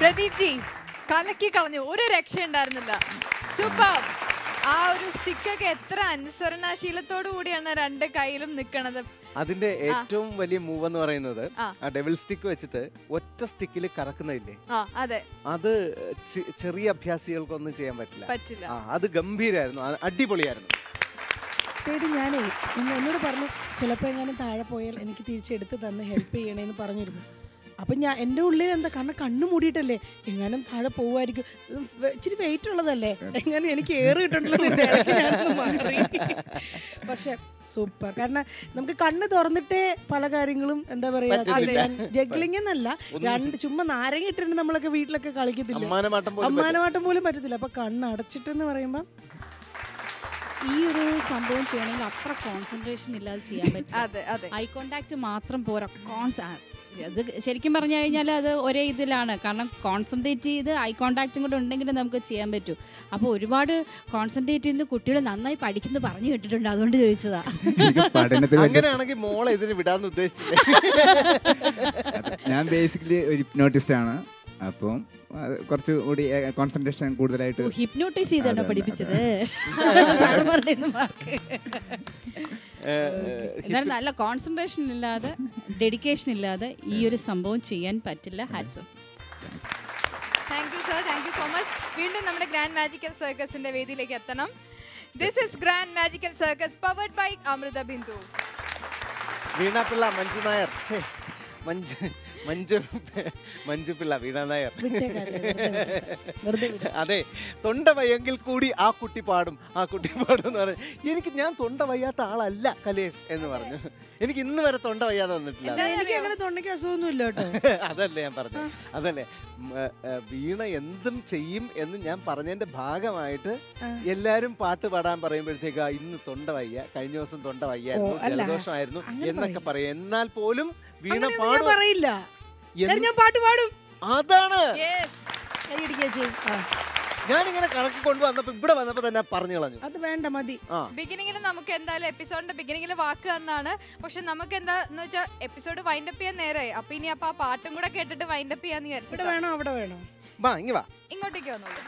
A: Pradeep G കലക്കി കളഞ്ഞു, ഒരു രക്ഷ ഉണ്ടായിരുന്നില്ല. സൂപ്പർ. ആ ഒരു സ്റ്റിക്കൊക്കെ എത്ര അനുസരണാശീലത്തോടു കൂടിയാണ് രണ്ട് കയ്യിലും നിൽക്കണത്.
B: അതിന്റെ ഏറ്റവും വലിയ മൂവ് എന്ന് പറയുന്നത് ആ ഡെവിൾ സ്റ്റിക്ക് വെച്ചിട്ട് ഒറ്റ സ്റ്റിക്കിൽ കറക്കുന്നില്ലേ, അത് ചെറിയ അഭ്യാസികൾക്കൊന്നും ചെയ്യാൻ പറ്റില്ല. അത് ഗംഭീരായിരുന്നു, അടിപൊളിയായിരുന്നു.
F: ഞാനേ എന്നോട് പറഞ്ഞു ചിലപ്പോൾ എങ്ങാനും താഴെ പോയാൽ എനിക്ക് തിരിച്ചെടുത്ത് തന്ന് ഹെൽപ്പ് ചെയ്യണേന്ന് പറഞ്ഞിരുന്നു. അപ്പം ഞാൻ എൻ്റെ ഉള്ളിൽ എന്താ കാരണം കണ്ണു മൂടിയിട്ടല്ലേ എങ്ങാനും താഴെ പോവുമായിരിക്കും, ഇച്ചിരി വെയിറ്റ് ഉള്ളതല്ലേ, എങ്ങനെ എനിക്ക് ഏറ് കിട്ടണ്ടല്ലോ. പക്ഷെ സൂപ്പർ, കാരണം നമുക്ക് കണ്ണ് തുറന്നിട്ടേ പല കാര്യങ്ങളും എന്താ പറയാ ജഗ്ലിംഗ് എന്നല്ല, രണ്ട് ചുമ്മാ നാരങ്ങ ഇട്ടിട്ട് നമ്മളൊക്കെ വീട്ടിലൊക്കെ കളിക്കത്തില്ല, അമ്മാനമാട്ടം പോലും പറ്റത്തില്ല. അപ്പൊ കണ്ണ് അടച്ചിട്ടെന്ന് പറയുമ്പോ
E: ഈ ഒരു സംഭവം ചെയ്യണമെങ്കിൽ അത്ര കോൺസെൻട്രേഷൻ ഇല്ലാതെ ചെയ്യാൻ പറ്റും. ഐ കോണ്ടാക്ട് മാത്രം പോരാ, അത് ശരിക്കും പറഞ്ഞു കഴിഞ്ഞാൽ അത് ഒരേ ഇതിലാണ്. കാരണം കോൺസെൻട്രേറ്റ് ചെയ്ത് ഐ കോണ്ടാക്റ്റും കൂടെ ഉണ്ടെങ്കിൽ നമുക്ക് ചെയ്യാൻ പറ്റൂ. അപ്പോൾ ഒരുപാട് കോൺസെൻട്രേറ്റ് ചെയ്യുന്ന കുട്ടികൾ നന്നായി പഠിക്കുന്നു പറഞ്ഞു കേട്ടിട്ടുണ്ട്, അതുകൊണ്ട് ചോദിച്ചതാ.
B: അങ്ങനെയാണെങ്കിൽ മോളെ ഇതിന് വിടാന്ന് ഉദ്ദേശിച്ചില്ല.
K: ഞാൻ ബേസിക്കലി ഒരു ഹിപ്നോട്ടിസ്റ്റ് ആണ്, അപ്പം കുറച്ചുകൂടി കോൺസെൻട്രേഷൻ കൂടുതലായിട്ട്.
E: ഹിപ്നോട്ടൈസ് ചെയ്താണോ പഠിപ്പിച്ചത്? എന്നാലും നല്ല കോൺസെൻട്രേഷൻ ഇല്ലാതെ ഡെഡിക്കേഷൻ ഇല്ലാതെ ഈ ഒരു സംഭവം ചെയ്യാൻ പറ്റില്ല. Hats off.
A: Thank you sir, thank you so much. വീണ്ടും നമ്മുടെ ഗ്രാൻഡ് മാജിക്കൽ സർക്കസിന്റെ വേദിയിലേക്ക് എത്തണം. This is grand magical circus powered by Amrita Bindu.
B: Veena Pillai, Manju Nair, Manju Pillai, Veena Nair. അതെ, തൊണ്ട വയ്യെങ്കിൽ കൂടി ആ കുട്ടി പാടും എന്ന് പറഞ്ഞു. എനിക്ക് ഞാൻ തൊണ്ട വയ്യാത്ത ആളല്ല കലേഷ് എന്ന് പറഞ്ഞു. എനിക്ക് ഇന്ന് വരെ തൊണ്ട വയ്യാതെ വന്നിട്ടില്ല. അതല്ലേ ഞാൻ പറഞ്ഞു, അതല്ലേ വീണ എന്തും ചെയ്യും എന്ന് ഞാൻ പറഞ്ഞതിന്റെ ഭാഗമായിട്ട് എല്ലാരും പാട്ട് പാടാൻ പറയുമ്പോഴത്തേക്ക് ഇന്ന് തൊണ്ട വയ്യ, കഴിഞ്ഞ ദിവസം തൊണ്ട വയ്യായിരുന്നു, ജലദോഷമായിരുന്നു എന്നൊക്കെ പറയും. എന്നാൽ പോലും വീണ
F: പറയില്ല, ഞാൻ പാട്ട് പാടും.
B: അതാണ് ഞാനിങ്ങനെ കണക്ക് കൊണ്ടുവന്നപ്പോ ഇവിടെ വന്നപ്പോ തന്നെ പറഞ്ഞു കളഞ്ഞു.
F: അത് വേണ്ട, മതി.
A: ബിഗിനിങ്ങിൽ നമുക്ക് എന്തായാലും എപ്പിസോഡിന്റെ ബിഗിനിങ്ങിൽ വാക്ക് തന്നാണ്. പക്ഷെ നമുക്ക് എന്താന്ന് വെച്ചാൽ എപ്പിസോഡ് വൈൻഡ് അപ്പ് ചെയ്യാൻ നേരമായി. അപ്പൊ ഇനി അപ്പൊ ആ പാട്ടും കൂടെ കേട്ടിട്ട് വൈൻഡ് അപ്പ് ചെയ്യാന്ന് വിചാരിച്ചു.
F: ഇവിടെ വേണോ അവിടെ വേണോ?
B: വാ ഇങ്ങ് വാ,
A: ഇങ്ങോട്ടേക്ക് വന്നോളൂ.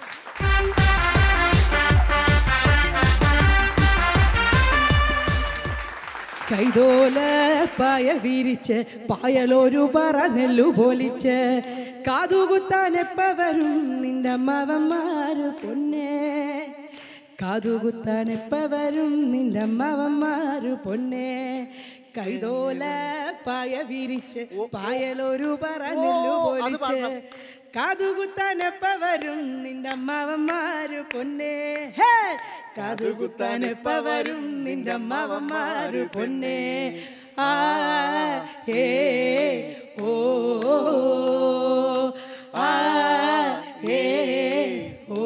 F: കൈതോല പായ വിരിച്ച് പായലൊരു പറ നെല്ലു പോലിച്ച് കാതുകുത്താൻ എപ്പ വരും നിന്റെ അമ്മാവന്മാര് പൊന്നെ, കാതുകുത്താൻ എപ്പ വരും നിന്റെ അമ്മാവന്മാര് പൊന്നെ. കൈതോല പായ വിരിച്ച് പായലൊരു പറ നെല്ലു പോലിച്ച് കാതുകുത്താൻ എപ്പ വരും നിന്റെ അമ്മാവന്മാര് പൊന്നെ, കാതുകുത്താൻ എപ്പ വരും നിന്റെ അമ്മാവന്മാര് പൊന്നെ. ആ ഹേ ഓ ആ ഹേ ഓ.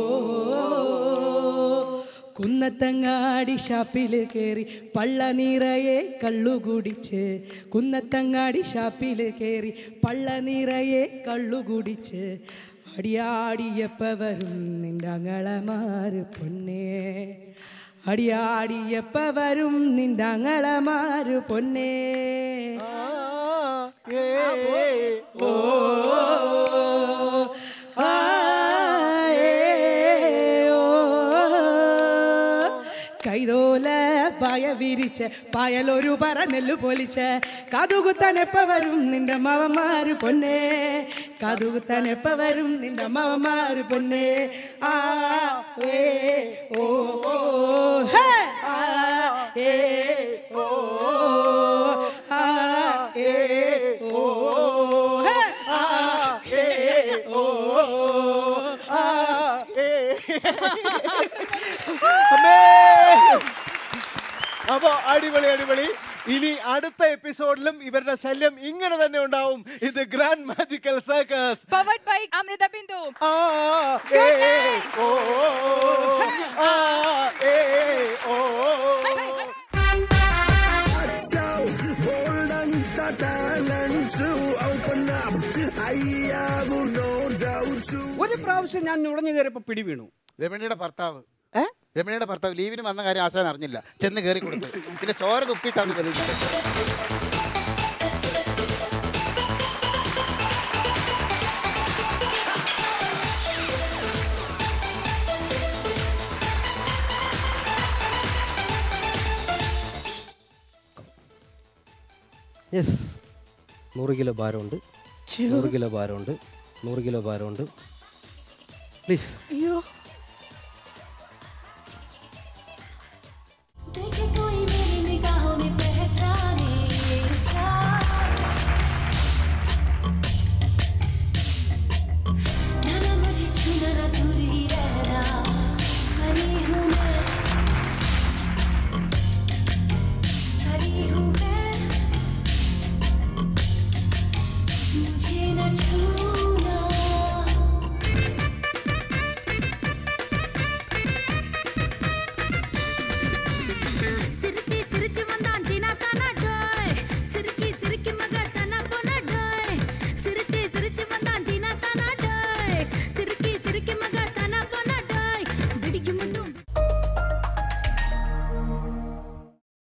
F: കുന്നത്തങ്ങാടി ഷാപ്പിൽ കയറി പള്ള നിറയെ കള്ളു കുടിച്ച്, കുന്നത്തങ്ങാടി ഷാപ്പിൽ കയറി പള്ള നിറയെ കള്ളു കുടിച്ച് അടിയാടിയപ്പ വരും നിന്റെ അങ്ങളമാര് പൊന്നെ, അടിയാടിയപ്പ വരും നിന്റെ അങ്ങളമാര് പൊന്നെ. ഓ കൈതോല പായ പായ വിരിച്ച് പായലൊരു പറ നെല്ലു പൊലിച്ച് കാതുകുത്താനെപ്പ വരും നിന്റെ മാവന്മാര് പൊന്നേ കാതുകുത്താനെപ്പ വരും നിന്റെ മാവന്മാര് പൊന്നേ ആ ഏ ഓ ഹേ ആ ഏ ഓ ആ ഏ ഓ ഹേ ആ ഏ ഓ ആ ഏ
B: അപ്പോ അടിപൊളി അടിപൊളി. ഇനി അടുത്ത എപ്പിസോഡിലും ഇവരുടെ ശല്യം ഇങ്ങനെ തന്നെ ഉണ്ടാവും. ഇത് grand magical circus
A: powered by Amrita Bindu.
L: ഒരു പ്രാവശ്യം ഞാൻ നുഴഞ്ഞു കയറിയപ്പോ പിടി വീണു.
C: രമണിയുടെ ഭർത്താവ് ലീവിന് വന്ന കാര്യം ആശാൻ അറിഞ്ഞില്ല, ചെന്ന് കയറി കൊടുത്തു. പിന്നെ ചോര തുപ്പിയിട്ടാണ് വരുന്നത്.
M: യെസ് 100 കിലോ ഭാരമുണ്ട്, 100 കിലോ ഭാരമുണ്ട്, 100 കിലോ ഭാരമുണ്ട്. പ്ലീസ്.
F: അയ്യോ